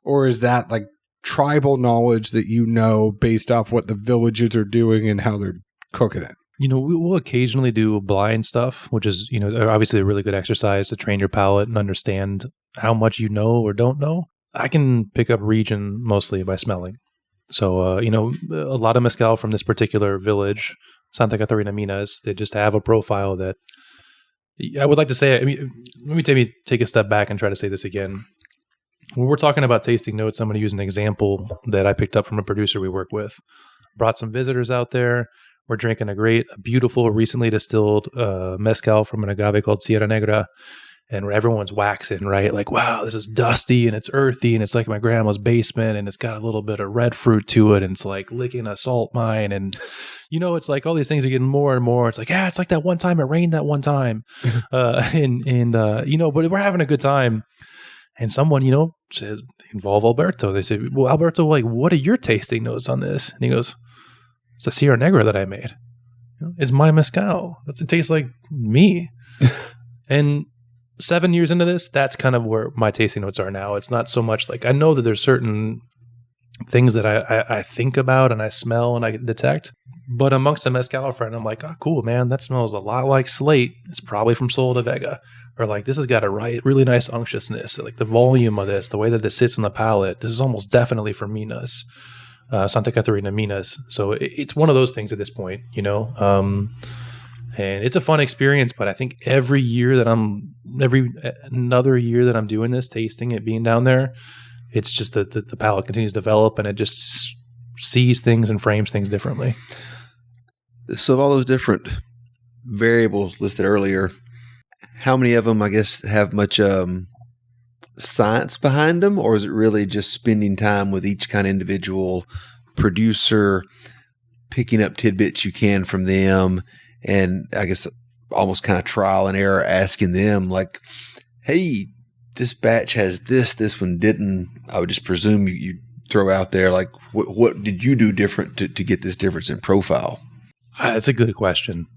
or is that like tribal knowledge that based off what the villages are doing and how they're cooking it? We'll occasionally do blind stuff, which is, obviously a really good exercise to train your palate and understand how much you know or don't know. I can pick up region mostly by smelling. So, a lot of mezcal from this particular village, Santa Catarina, Minas, they just have a profile that I would like to say. I mean, let me take a step back and try to say this again. When we're talking about tasting notes, I'm going to use an example that I picked up from a producer we work with. Brought some visitors out there. We're drinking a beautiful, recently distilled mezcal from an agave called Sierra Negra. And everyone's waxing, right? Like, wow, this is dusty and it's earthy and it's like my grandma's basement and it's got a little bit of red fruit to it and it's like licking a salt mine. And, it's like all these things are getting more and more. It's like, it's like that one time it rained that one time. But we're having a good time. And someone, says, involve Alberto. They say, well, Alberto, like, what are your tasting notes on this? And he goes, it's a Sierra Negra that I made. It's my mezcal. It tastes like me. And 7 years into this, that's kind of where my tasting notes are now. It's not so much like, I know that there's certain things that I think about and I smell and I detect. But amongst a mezcal friend, I'm like, oh, cool, man, that smells a lot like slate. It's probably from Sol de Vega. Or like, this has got a really nice unctuousness. Like the volume of this, the way that this sits on the palate, this is almost definitely from Minas, Santa Catarina Minas. So it's one of those things at this point, you know. And it's a fun experience, but I think another year that I'm doing this, tasting it, being down there, it's just that the palate continues to develop and it just sees things and frames things differently. So of all those different variables listed earlier, how many of them, I guess, have much science behind them, or is it really just spending time with each kind of individual producer, picking up tidbits you can from them, and I guess almost kind of trial and error, asking them like, hey, this batch has this one didn't. I would just presume you throw out there like, what did you do different to get this difference in profile? That's a good question.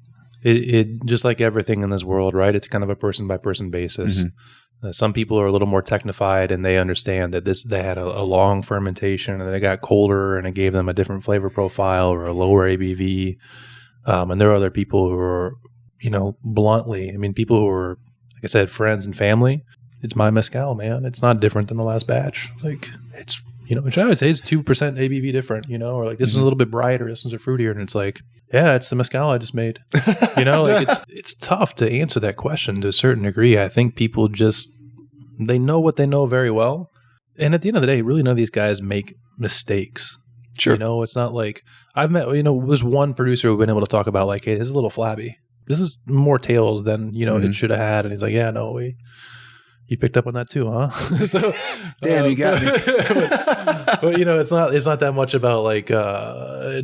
It just like everything in this world, right? It's kind of a person by person basis. Mm-hmm. Some people are a little more technified and they understand that they had a long fermentation and they got colder and it gave them a different flavor profile or a lower ABV. And there are other people who are, you know, bluntly, I mean, people who are, like I said, friends and family. It's my mezcal, man. It's not different than the last batch. Like it's, you know, which I would say is 2% ABV different, you know, or like this is a little bit brighter, this one's a fruitier, and it's like, yeah, it's the mezcal I just made. You know, like it's tough to answer that question to a certain degree. I think people they know what they know very well. And at the end of the day, really none of these guys make mistakes. Sure. You know, it's not like I've met, you know, there's one producer who've been able to talk about like, hey, this is a little flabby. This is more tails than, you know, it should have had. And he's like, yeah, no, you picked up on that too, huh? So, damn, you got me. but you know, it's not that much about like very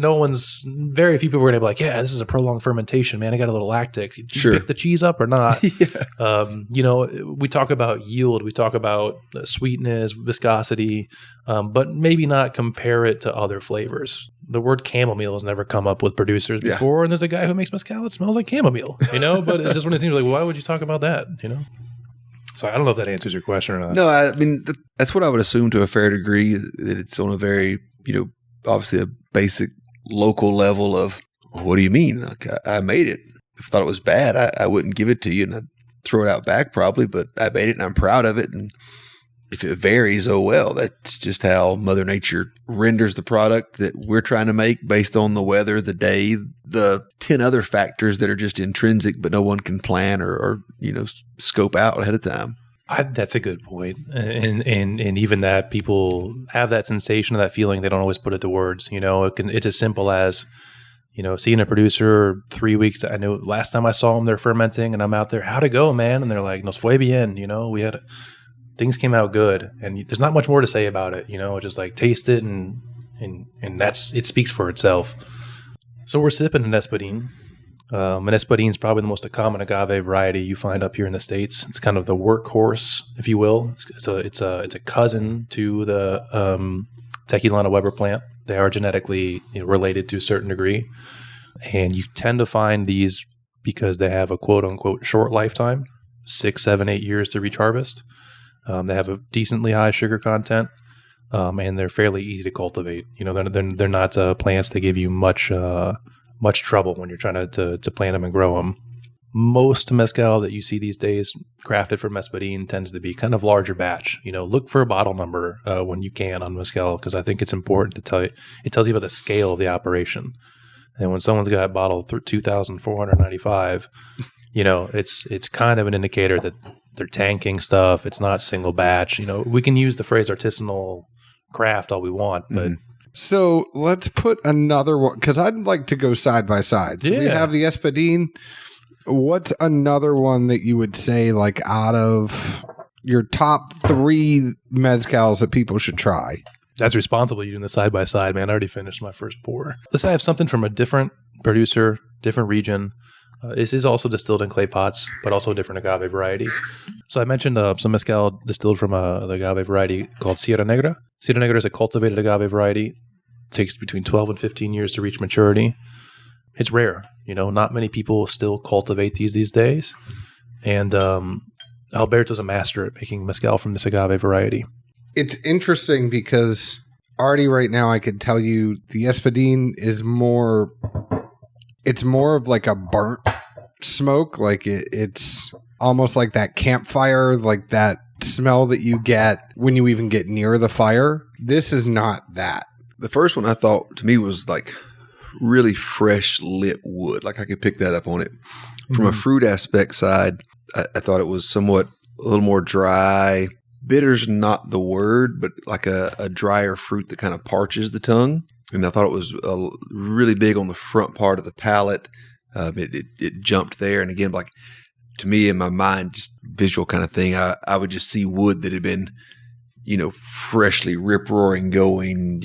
few people are gonna be like, yeah, this is a prolonged fermentation, man. I got a little lactic. Did you pick the cheese up or not? Yeah. You know, we talk about yield, we talk about sweetness, viscosity, but maybe not compare it to other flavors. The word chamomile has never come up with producers before, and there's a guy who makes mezcal that smells like chamomile, you know. But it's just one of the things like, why would you talk about that, you know? So I don't know if that answers your question or not. No, I mean, that's what I would assume to a fair degree, that it's on a very, you know, obviously a basic local level of, what do you mean? Like, I made it. If I thought it was bad, I wouldn't give it to you and I'd throw it out back probably, but I made it and I'm proud of it. And if it varies, oh well, that's just how Mother Nature renders the product that we're trying to make based on the weather, the day, the 10 other factors that are just intrinsic, but no one can plan or you know, scope out ahead of time. That's a good point. And even that, people have that sensation of that feeling. They don't always put it to words. You know, it's as simple as, you know, seeing a producer 3 weeks. I know last time I saw them, they're fermenting and I'm out there, how'd it go, man? And they're like, nos fue bien. You know, things came out good, and there's not much more to say about it, you know, just like taste it and it speaks for itself. So we're sipping an espadín. An espadín is probably the most common agave variety you find up here in the States. It's kind of the workhorse, if you will. It's a cousin to the Tequila Weber plant. They are genetically, you know, related to a certain degree, and you tend to find these because they have a quote unquote short lifetime, 6, 7, 8 years to reach harvest. They have a decently high sugar content, and they're fairly easy to cultivate. You know, they're not plants that give you much trouble when you're trying to plant them and grow them. Most mezcal that you see these days crafted from espadín tends to be kind of larger batch. You know, look for a bottle number when you can on mezcal, because I think it's important to tell you. It tells you about the scale of the operation. And when someone's got a bottle 2,495, you know, it's kind of an indicator that they're tanking stuff. It's not single batch. You know, we can use the phrase artisanal craft all we want, but So let's put another one, because I'd like to go side by side. So we have the espadín. What's another one that you would say, like, out of your top 3 mezcals that people should try? That's responsible. You doing the side by side, man. I already finished my first pour. Let's say I have something from a different producer, different region. This is also distilled in clay pots, but also a different agave variety. So I mentioned some mezcal distilled from the agave variety called Sierra Negra. Sierra Negra is a cultivated agave variety. It takes between 12 and 15 years to reach maturity. It's rare. You know, not many people still cultivate these days. And Alberto's a master at making mezcal from this agave variety. It's interesting because already right now I could tell you the espadín is more. It's more of like a burnt smoke, like it's almost like that campfire, like that smell that you get when you even get near the fire. This is not that. The first one I thought to me was like really fresh lit wood. Like I could pick that up on it. From a fruit aspect side, I thought it was somewhat a little more dry. Bitter's not the word, but like a drier fruit that kind of parches the tongue. And I thought it was really big on the front part of the palate. It jumped there. And again, like to me in my mind, just visual kind of thing, I would just see wood that had been, freshly rip-roaring going.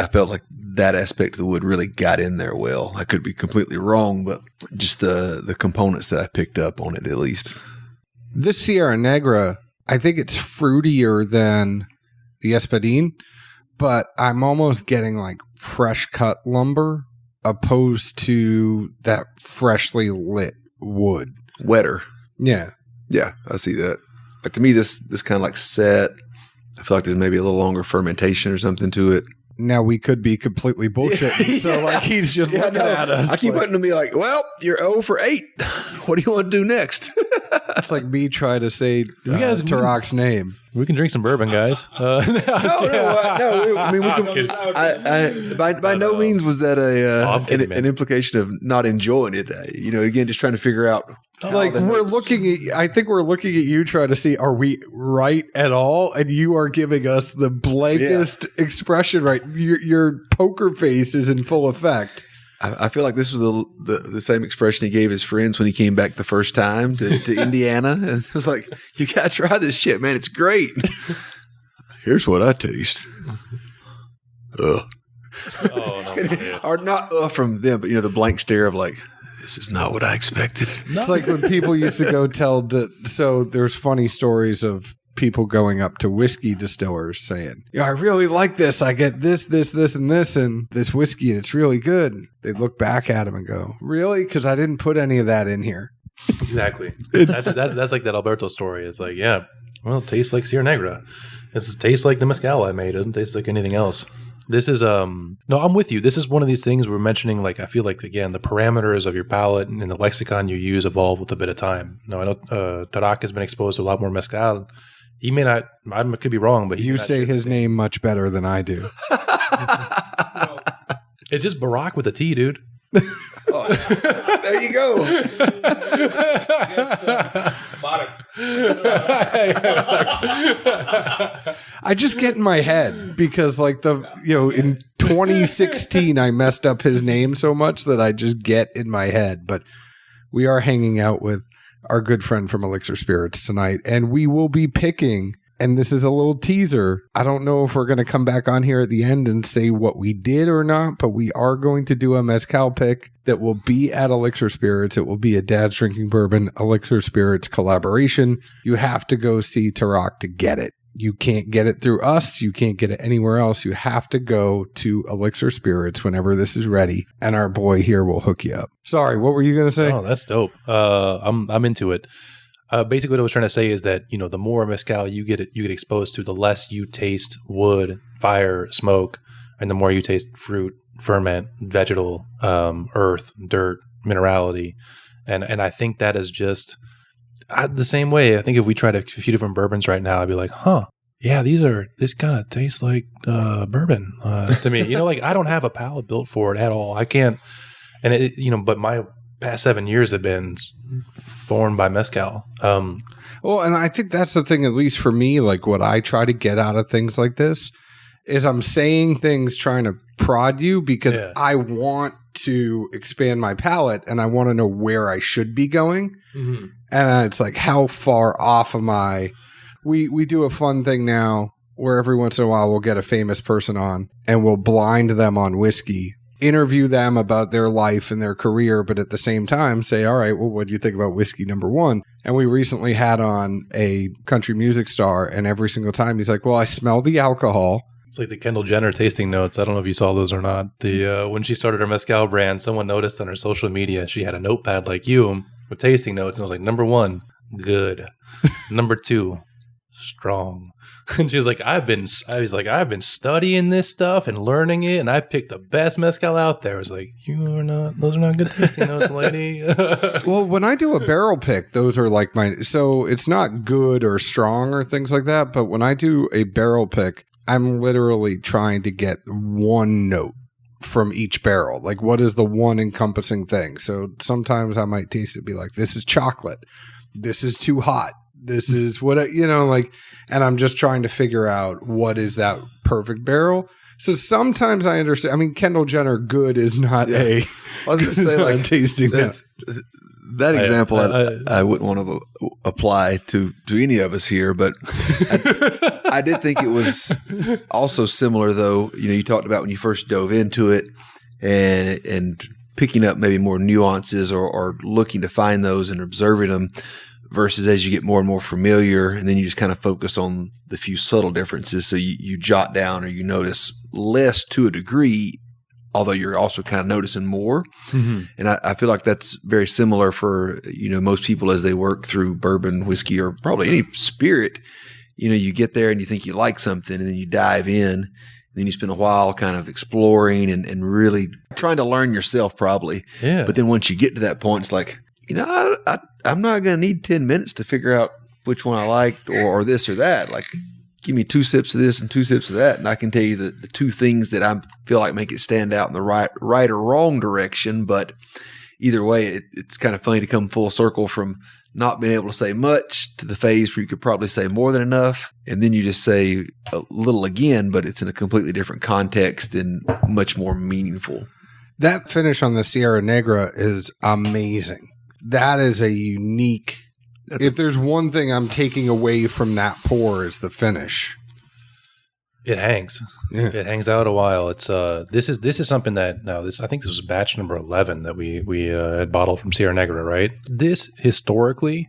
I felt like that aspect of the wood really got in there well. I could be completely wrong, but just the components that I picked up on it at least. This Sierra Negra, I think it's fruitier than the espadín, but I'm almost getting like fresh cut lumber opposed to that freshly lit wood. Wetter. Yeah. Yeah, I see that. Like to me, this kind of like set. I feel like there's maybe a little longer fermentation or something to it. Now we could be completely bullshitting. So like he's just looking at us. I keep wanting to be like, well, you're 0 for 8. What do you want to do next? It's like me trying to say Tarok's name. We can drink some bourbon, guys. No. I mean, we can. By no means was that an implication of not enjoying it. Again, just trying to figure out. Like I think we're looking at you trying to see, are we right at all? And you are giving us the blankest expression, right? Your poker face is in full effect. I feel like this was the same expression he gave his friends when he came back the first time to Indiana. And it was like, you got to try this shit, man. It's great. Here's what I taste. Ugh. Oh, no. Or not from them, but, the blank stare of like, this is not what I expected. It's like when people used to go so there's funny stories of people going up to whiskey distillers saying, I really like this. I get this, and this whiskey, and it's really good. They look back at him and go, really? Because I didn't put any of that in here. Exactly. That's like that Alberto story. It's like, yeah, well, it tastes like Sierra Negra. It tastes like the mezcal I made. It doesn't taste like anything else. This is, no, I'm with you. This is one of these things we're mentioning, like, I feel like, again, the parameters of your palate and the lexicon you use evolve with a bit of time. No, I know Tarok has been exposed to a lot more mezcal. He may not, I could be wrong, but you say his name much better than I do. It's just Barack with a T, dude. There you go. I just get in my head because like in 2016 I messed up his name so much that I just get in my head. But we are hanging out with our good friend from Elixir Spirits tonight, and we will be picking, and this is a little teaser. I don't know if we're going to come back on here at the end and say what we did or not, but we are going to do a mezcal pick that will be at Elixir Spirits. It will be a Dad's Drinking Bourbon Elixir Spirits collaboration. You have to go see Tarok to get it. You can't get it through us. You can't get it anywhere else. You have to go to Elixir Spirits whenever this is ready, and our boy here will hook you up. Sorry, what were you going to say? Oh, that's dope. I'm into it. Basically, what I was trying to say is that the more mezcal you get exposed to, the less you taste wood, fire, smoke, and the more you taste fruit, ferment, vegetal, earth, dirt, minerality, and I think that is just. The same way, I think if we tried a few different bourbons right now, I'd be like, yeah, this kind of tastes like bourbon to me. I don't have a palate built for it at all. I can't, and but my past 7 years have been formed by mezcal. Well, and I think that's the thing, at least for me, like what I try to get out of things like this is I'm saying things trying to prod you because I want to expand my palate and I want to know where I should be going. Mm-hmm. And it's like, how far off am I? We do a fun thing now where every once in a while we'll get a famous person on and we'll blind them on whiskey, interview them about their life and their career, but at the same time say, all right, well, what do you think about whiskey number one? And we recently had on a country music star, and every single time he's like, well, I smell the alcohol. It's like the Kendall Jenner tasting notes. I don't know if you saw those or not. When she started her mezcal brand, someone noticed on her social media she had a notepad like you with tasting notes, and I was like, number 1, good. Number 2, strong. And she was like, I've been studying this stuff and learning it, and I picked the best mezcal out there. I was like, those are not good tasting notes, lady. Well, when I do a barrel pick, those are like so it's not good or strong or things like that. But when I do a barrel pick, I'm literally trying to get one note from each barrel. Like, what is the one encompassing thing? So sometimes I might taste it and be like, this is chocolate. This is too hot. This is what, and I'm just trying to figure out what is that perfect barrel. So sometimes I understand. I mean, Kendall Jenner good is not I was going to say, like, tasting that example I wouldn't want to apply to any of us here, but I did think it was also similar, though. You talked about when you first dove into it and picking up maybe more nuances or looking to find those and observing them, versus as you get more and more familiar, and then you just kind of focus on the few subtle differences. So you jot down or you notice less to a degree, although you're also kind of noticing more. Mm-hmm. And I feel like that's very similar for, most people as they work through bourbon, whiskey, or probably any spirit. You get there and you think you like something, and then you dive in, and then you spend a while kind of exploring and really trying to learn yourself probably. Yeah. But then once you get to that point, it's like, I'm not going to need 10 minutes to figure out which one I liked or this or that. Like, give me 2 sips of this and 2 sips of that, and I can tell you the 2 things that I feel like make it stand out in the right or wrong direction. But either way, it's kind of funny to come full circle from not being able to say much to the phase where you could probably say more than enough, and then you just say a little again, but it's in a completely different context and much more meaningful. That finish on the Sierra Negra is amazing. That is a unique. If there's one thing I'm taking away from that pour, is the finish. It hangs. Yeah. It hangs out a while. It's this is something that I think this was batch number 11 that we had bottled from Sierra Negra, right? This historically,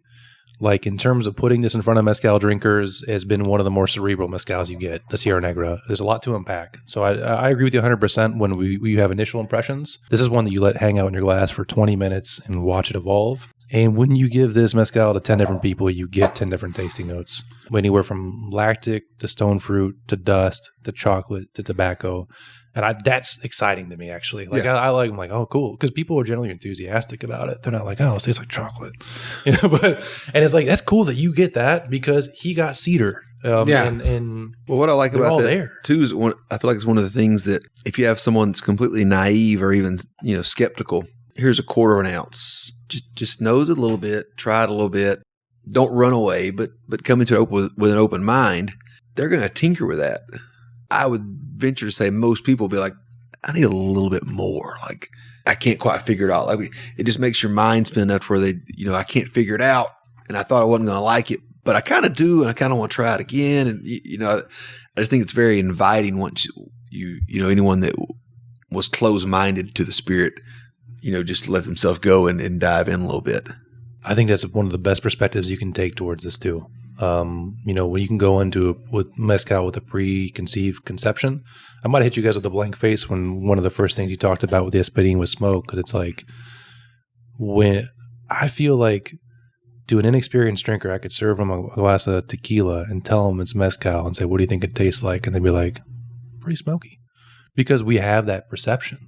like in terms of putting this in front of mezcal drinkers, has been one of the more cerebral mezcals you get. The Sierra Negra. There's a lot to unpack. So I agree with you 100% when we have initial impressions. This is one that you let hang out in your glass for 20 minutes and watch it evolve. And when you give this mezcal to 10 different people, you get 10 different tasting notes. Anywhere from lactic to stone fruit to dust to chocolate to tobacco. And that's exciting to me, actually. Like, yeah. I like, I'm like, oh, cool. Because people are generally enthusiastic about it. They're not like, oh, it tastes like chocolate. And it's like, that's cool that you get that because he got cedar. And well, what I like about that too is I feel like it's one of the things that if you have someone that's completely naive or even, skeptical, here's a 1/4 ounce. Just nose it a little bit, try it a little bit. Don't run away, but come into it with an open mind. They're going to tinker with that. I would venture to say most people will be like, I need a little bit more. Like, I can't quite figure it out. Like, it just makes your mind spin up where they, I can't figure it out. And I thought I wasn't going to like it, but I kind of do. And I kind of want to try it again. And, I just think it's very inviting once anyone that was closed-minded to the spirit, just let themselves go and dive in a little bit. I think that's one of the best perspectives you can take towards this too. When you can go into with mezcal with a preconceived conception. I might have hit you guys with a blank face when one of the first things you talked about with the espadín was smoke, because it's like when I feel like to an inexperienced drinker, I could serve them a glass of tequila and tell them it's mezcal and say, what do you think it tastes like? And they'd be like, pretty smoky, because we have that perception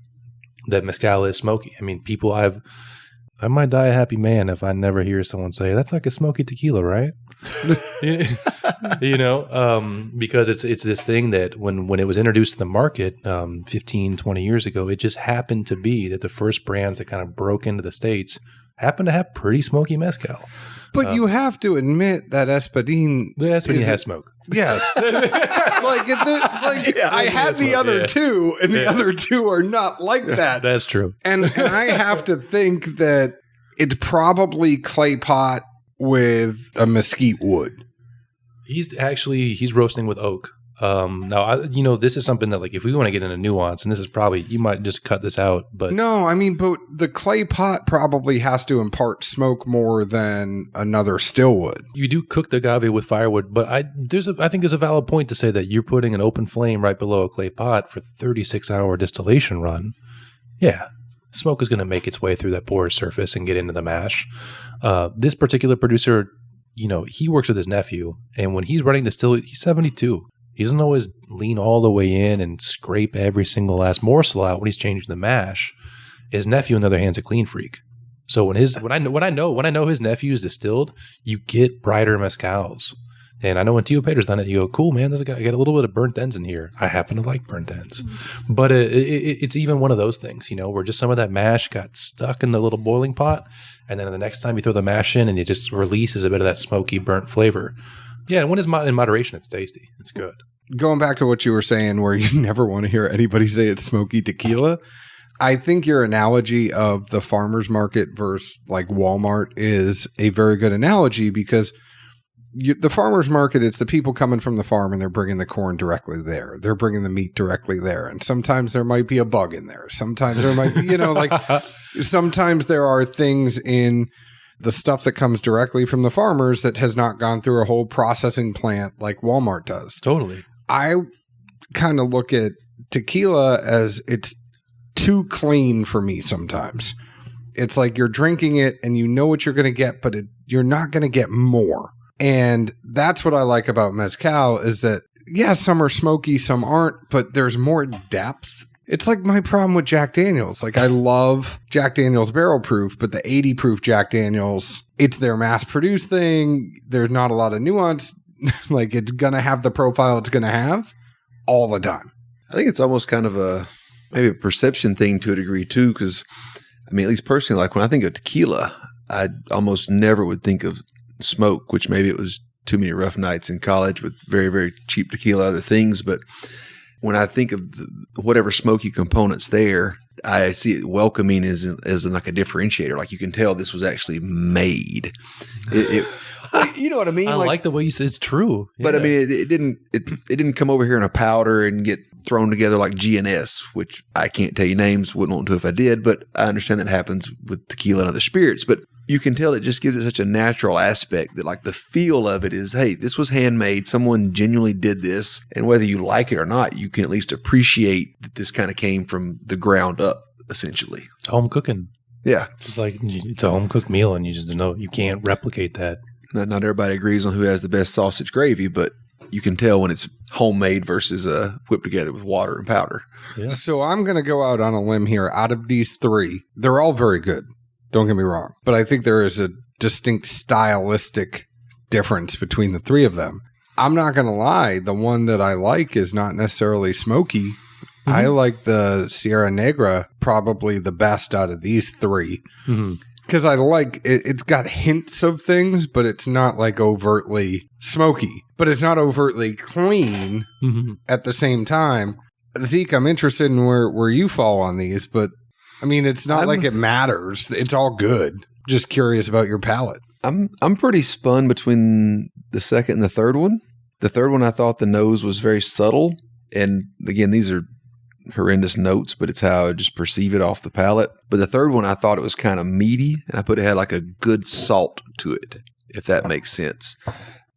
that mezcal is smoky. I mean, I might die a happy man if I never hear someone say, that's like a smoky tequila, right? Because it's this thing that when it was introduced to the market 15, 20 years ago, it just happened to be that the first brands that kind of broke into the States happened to have pretty smoky mezcal. But you have to admit that espadín... The espadín has smoke. Yes. I had the other two, and the other two are not like that. That's true. And I have to think that it's probably clay pot with a mesquite wood. He's roasting with oak. Now, this is something that, like, if we want to get into nuance, and this is probably, you might just cut this out, but... No, I mean, but the clay pot probably has to impart smoke more than another still would. You do cook the agave with firewood, but I think there's a valid point to say that you're putting an open flame right below a clay pot for 36-hour distillation run. Yeah. smoke is going to make its way through that porous surface and get into the mash. This particular producer, he works with his nephew, and when he's running distillery, he's 72. He doesn't always lean all the way in and scrape every single last morsel out when he's changing the mash. His nephew, on the other hand, is a clean freak. So when I know his nephew is distilled, you get brighter mezcals. And I know when Tio Peter's done it, you go, cool, man, I got a little bit of burnt ends in here. I happen to like burnt ends. But it's even one of those things, where just some of that mash got stuck in the little boiling pot. And then the next time you throw the mash in and it just releases a bit of that smoky, burnt flavor. Yeah, and when it's in moderation, it's tasty. It's good. Going back to what you were saying, where you never want to hear anybody say it's smoky tequila, I think your analogy of the farmer's market versus like Walmart is a very good analogy, because the farmer's market, it's the people coming from the farm and they're bringing the corn directly there. They're bringing the meat directly there. And sometimes there might be a bug in there. Sometimes there might be, sometimes there are things in the stuff that comes directly from the farmers that has not gone through a whole processing plant like Walmart does. Totally. I kind of look at tequila as it's too clean for me sometimes. It's like you're drinking it and you know what you're going to get, but you're not going to get more. And that's what I like about Mezcal is that, yeah, some are smoky, some aren't, but there's more depth. It's like my problem with Jack Daniels. Like, I love Jack Daniels barrel proof, but the 80 proof Jack Daniels, it's their mass produced thing. There's not a lot of nuance. Like, it's going to have the profile it's going to have all the time. I think it's almost kind of maybe a perception thing to a degree too, because I mean, at least personally, like when I think of tequila, I almost never would think of smoke, which maybe it was too many rough nights in college with very, very cheap tequila, other things. But when I think of whatever smoky components there, I see it welcoming as like a differentiator. Like you can tell this was actually made. You know what I mean? I like the way you say it's true. But yeah. I mean, it didn't come over here in a powder and get thrown together like GNS, which I can't tell you names, wouldn't want to if I did, but I understand that happens with tequila and other spirits. But you can tell it just gives it such a natural aspect that like the feel of it is, hey, this was handmade. Someone genuinely did this. And whether you like it or not, you can at least appreciate that this kind of came from the ground up, essentially. It's home cooking. Yeah. Just like it's a home cooked meal and you just know you can't replicate that. Not everybody agrees on who has the best sausage gravy, but you can tell when it's homemade versus whipped together with water and powder. Yeah. So I'm going to go out on a limb here. Out of these three, they're all very good. Don't get me wrong. But I think there is a distinct stylistic difference between the three of them. I'm not going to lie. The one that I like is not necessarily smoky. Mm-hmm. I like the Sierra Negra probably the best out of these three. Mm-hmm. Because I like it's got hints of things, but it's not like overtly smoky. But it's not overtly clean at the same time. Zeke, I'm interested in where you fall on these, but I mean, it's not like it matters. It's all good. Just curious about your palate. I'm pretty spun between the second and the third one. The third one, I thought the nose was very subtle. And again, these are horrendous notes, but it's how I just perceive it off the palate. But the third one, I thought it was kind of meaty, and it had like a good salt to it, if that makes sense.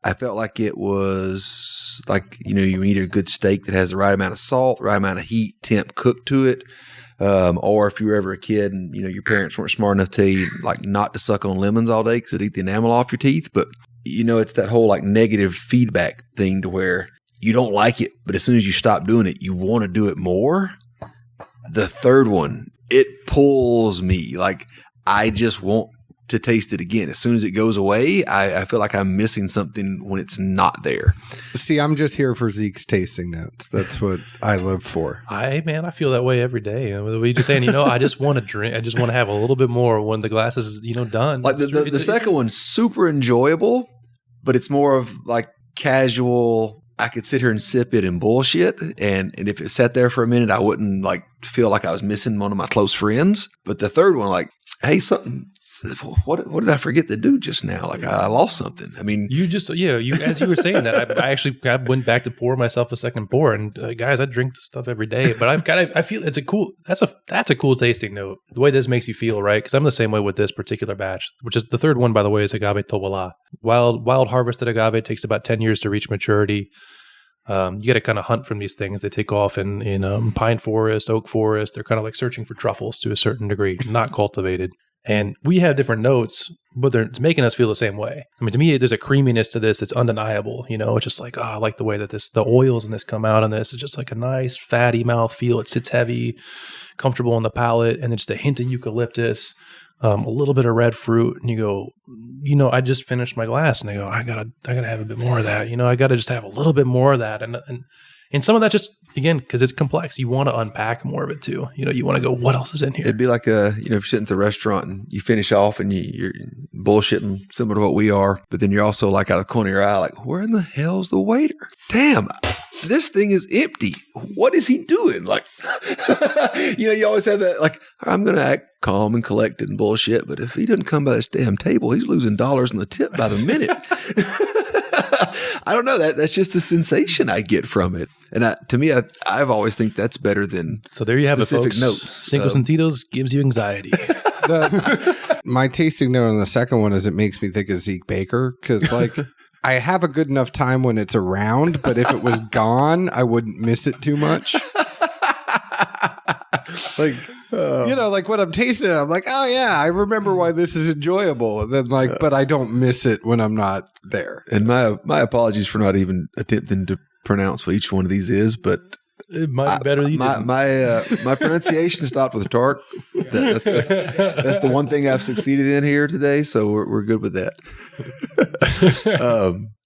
I felt like it was like, you need a good steak that has the right amount of salt, right amount of heat, temp cooked to it. Or if you were ever a kid and, your parents weren't smart enough to tell you like not to suck on lemons all day because it'd eat the enamel off your teeth. But, it's that whole like negative feedback thing to where you don't like it, but as soon as you stop doing it, you want to do it more. The third one, it pulls me. Like, I just want to taste it again. As soon as it goes away, I feel like I'm missing something when it's not there. See, I'm just here for Zeke's tasting notes. That's what I live for. I feel that way every day. We just saying, I just want to drink. I just want to have a little bit more when the glass is, done. Like the second one's super enjoyable, but it's more of like casual. I could sit here and sip it and bullshit. And if it sat there for a minute, I wouldn't like feel like I was missing one of my close friends. But the third one, like, hey, what did I forget to do just now? Like I lost something. I mean, you as you were saying that, I went back to pour myself a second pour, and guys, I drink this stuff every day. But I feel it's that's a cool tasting note. The way this makes you feel, right? Because I'm the same way with this particular batch, which is the third one, by the way, is Agave Tobola. Wild harvested agave takes about 10 years to reach maturity. You got to kind of hunt from these things. They take off in pine forest, oak forest. They're kind of like searching for truffles to a certain degree, not cultivated. And we have different notes, but it's making us feel the same way. I mean, to me, there's a creaminess to this that's undeniable. It's just like, I like the way that the oils in this come out on this. It's just like a nice fatty mouth feel. It sits heavy, comfortable on the palate, and then just a hint of eucalyptus, a little bit of red fruit. And you go, I just finished my glass, and I go, I gotta have a bit more of that. I gotta just have a little bit more of that, and some of that just, again, because it's complex, you want to unpack more of it too. You want to go, what else is in here? It'd be like if you're sitting at the restaurant and you finish off and you're bullshitting similar to what we are, but then you're also like out of the corner of your eye, like, where in the hell's the waiter? Damn, this thing is empty. What is he doing? Like, you always have that, like, I'm going to act calm and collected and bullshit, but if he doesn't come by this damn table, he's losing dollars on the tip by the minute. I don't know. That's just the sensation I get from it. And to me, I've always think that's better than so there you have it, specific folks. Notes. Cinco Sentidos gives you anxiety. My tasting note on the second one is it makes me think of Zeke Baker because, like, I have a good enough time when it's around, but if it was gone, I wouldn't miss it too much. Like, like when I'm tasting it, I'm like, oh yeah, I remember why this is enjoyable. And then but I don't miss it when I'm not there. And my apologies for not even attempting to pronounce what each one of these is, but it might be better than you did. My pronunciation stopped with tart. That's the one thing I've succeeded in here today, so we're good with that.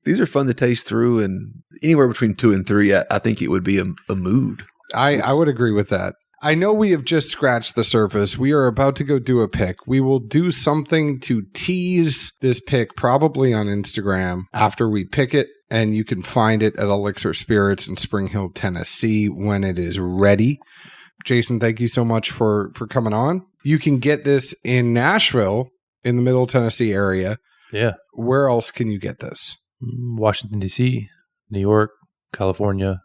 These are fun to taste through, and anywhere between 2 and 3, I think it would be a mood. I would agree with that. I know we have just scratched the surface. We are about to go do a pick. We will do something to tease this pick probably on Instagram after we pick it, and you can find it at Elixir Spirits in Spring Hill, Tennessee when it is ready. Jason, thank you so much for coming on. You can get this in Nashville in the Middle Tennessee area. Yeah. Where else can you get this? Washington, D.C., New York, California,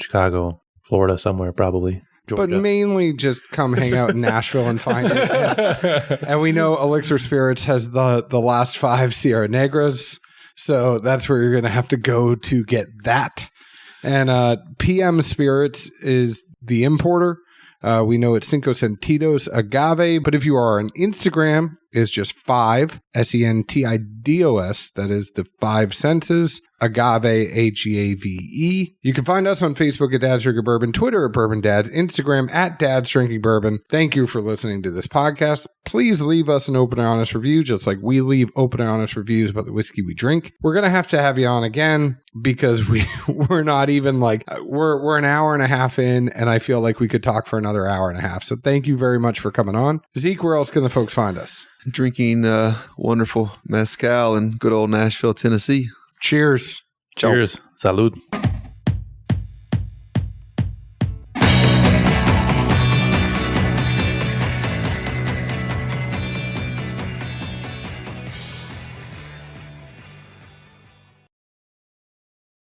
Chicago, Florida somewhere probably. Georgia. But mainly just come hang out in Nashville and find it. And we know Elixir Spirits has the last 5 Sierra Negras. So that's where you're going to have to go to get that. And PM Spirits is the importer. We know it's Cinco Sentidos Agave. But if you are on Instagram, it's just 5 Sentidos. That is the 5 senses. Agave, Agave. You can find us on Facebook at Dad's Drinking Bourbon, Twitter at Bourbon Dads, Instagram at Dad's Drinking Bourbon. Thank you for listening to this podcast. Please leave us an open and honest review, just like we leave open and honest reviews about the whiskey we drink. We're going to have you on again because we're not even like, we're an hour and a half in, and I feel like we could talk for another hour and a half. So thank you very much for coming on. Zeke, where else can the folks find us? Drinking wonderful Mezcal in good old Nashville, Tennessee. Cheers. Cheers. Salud.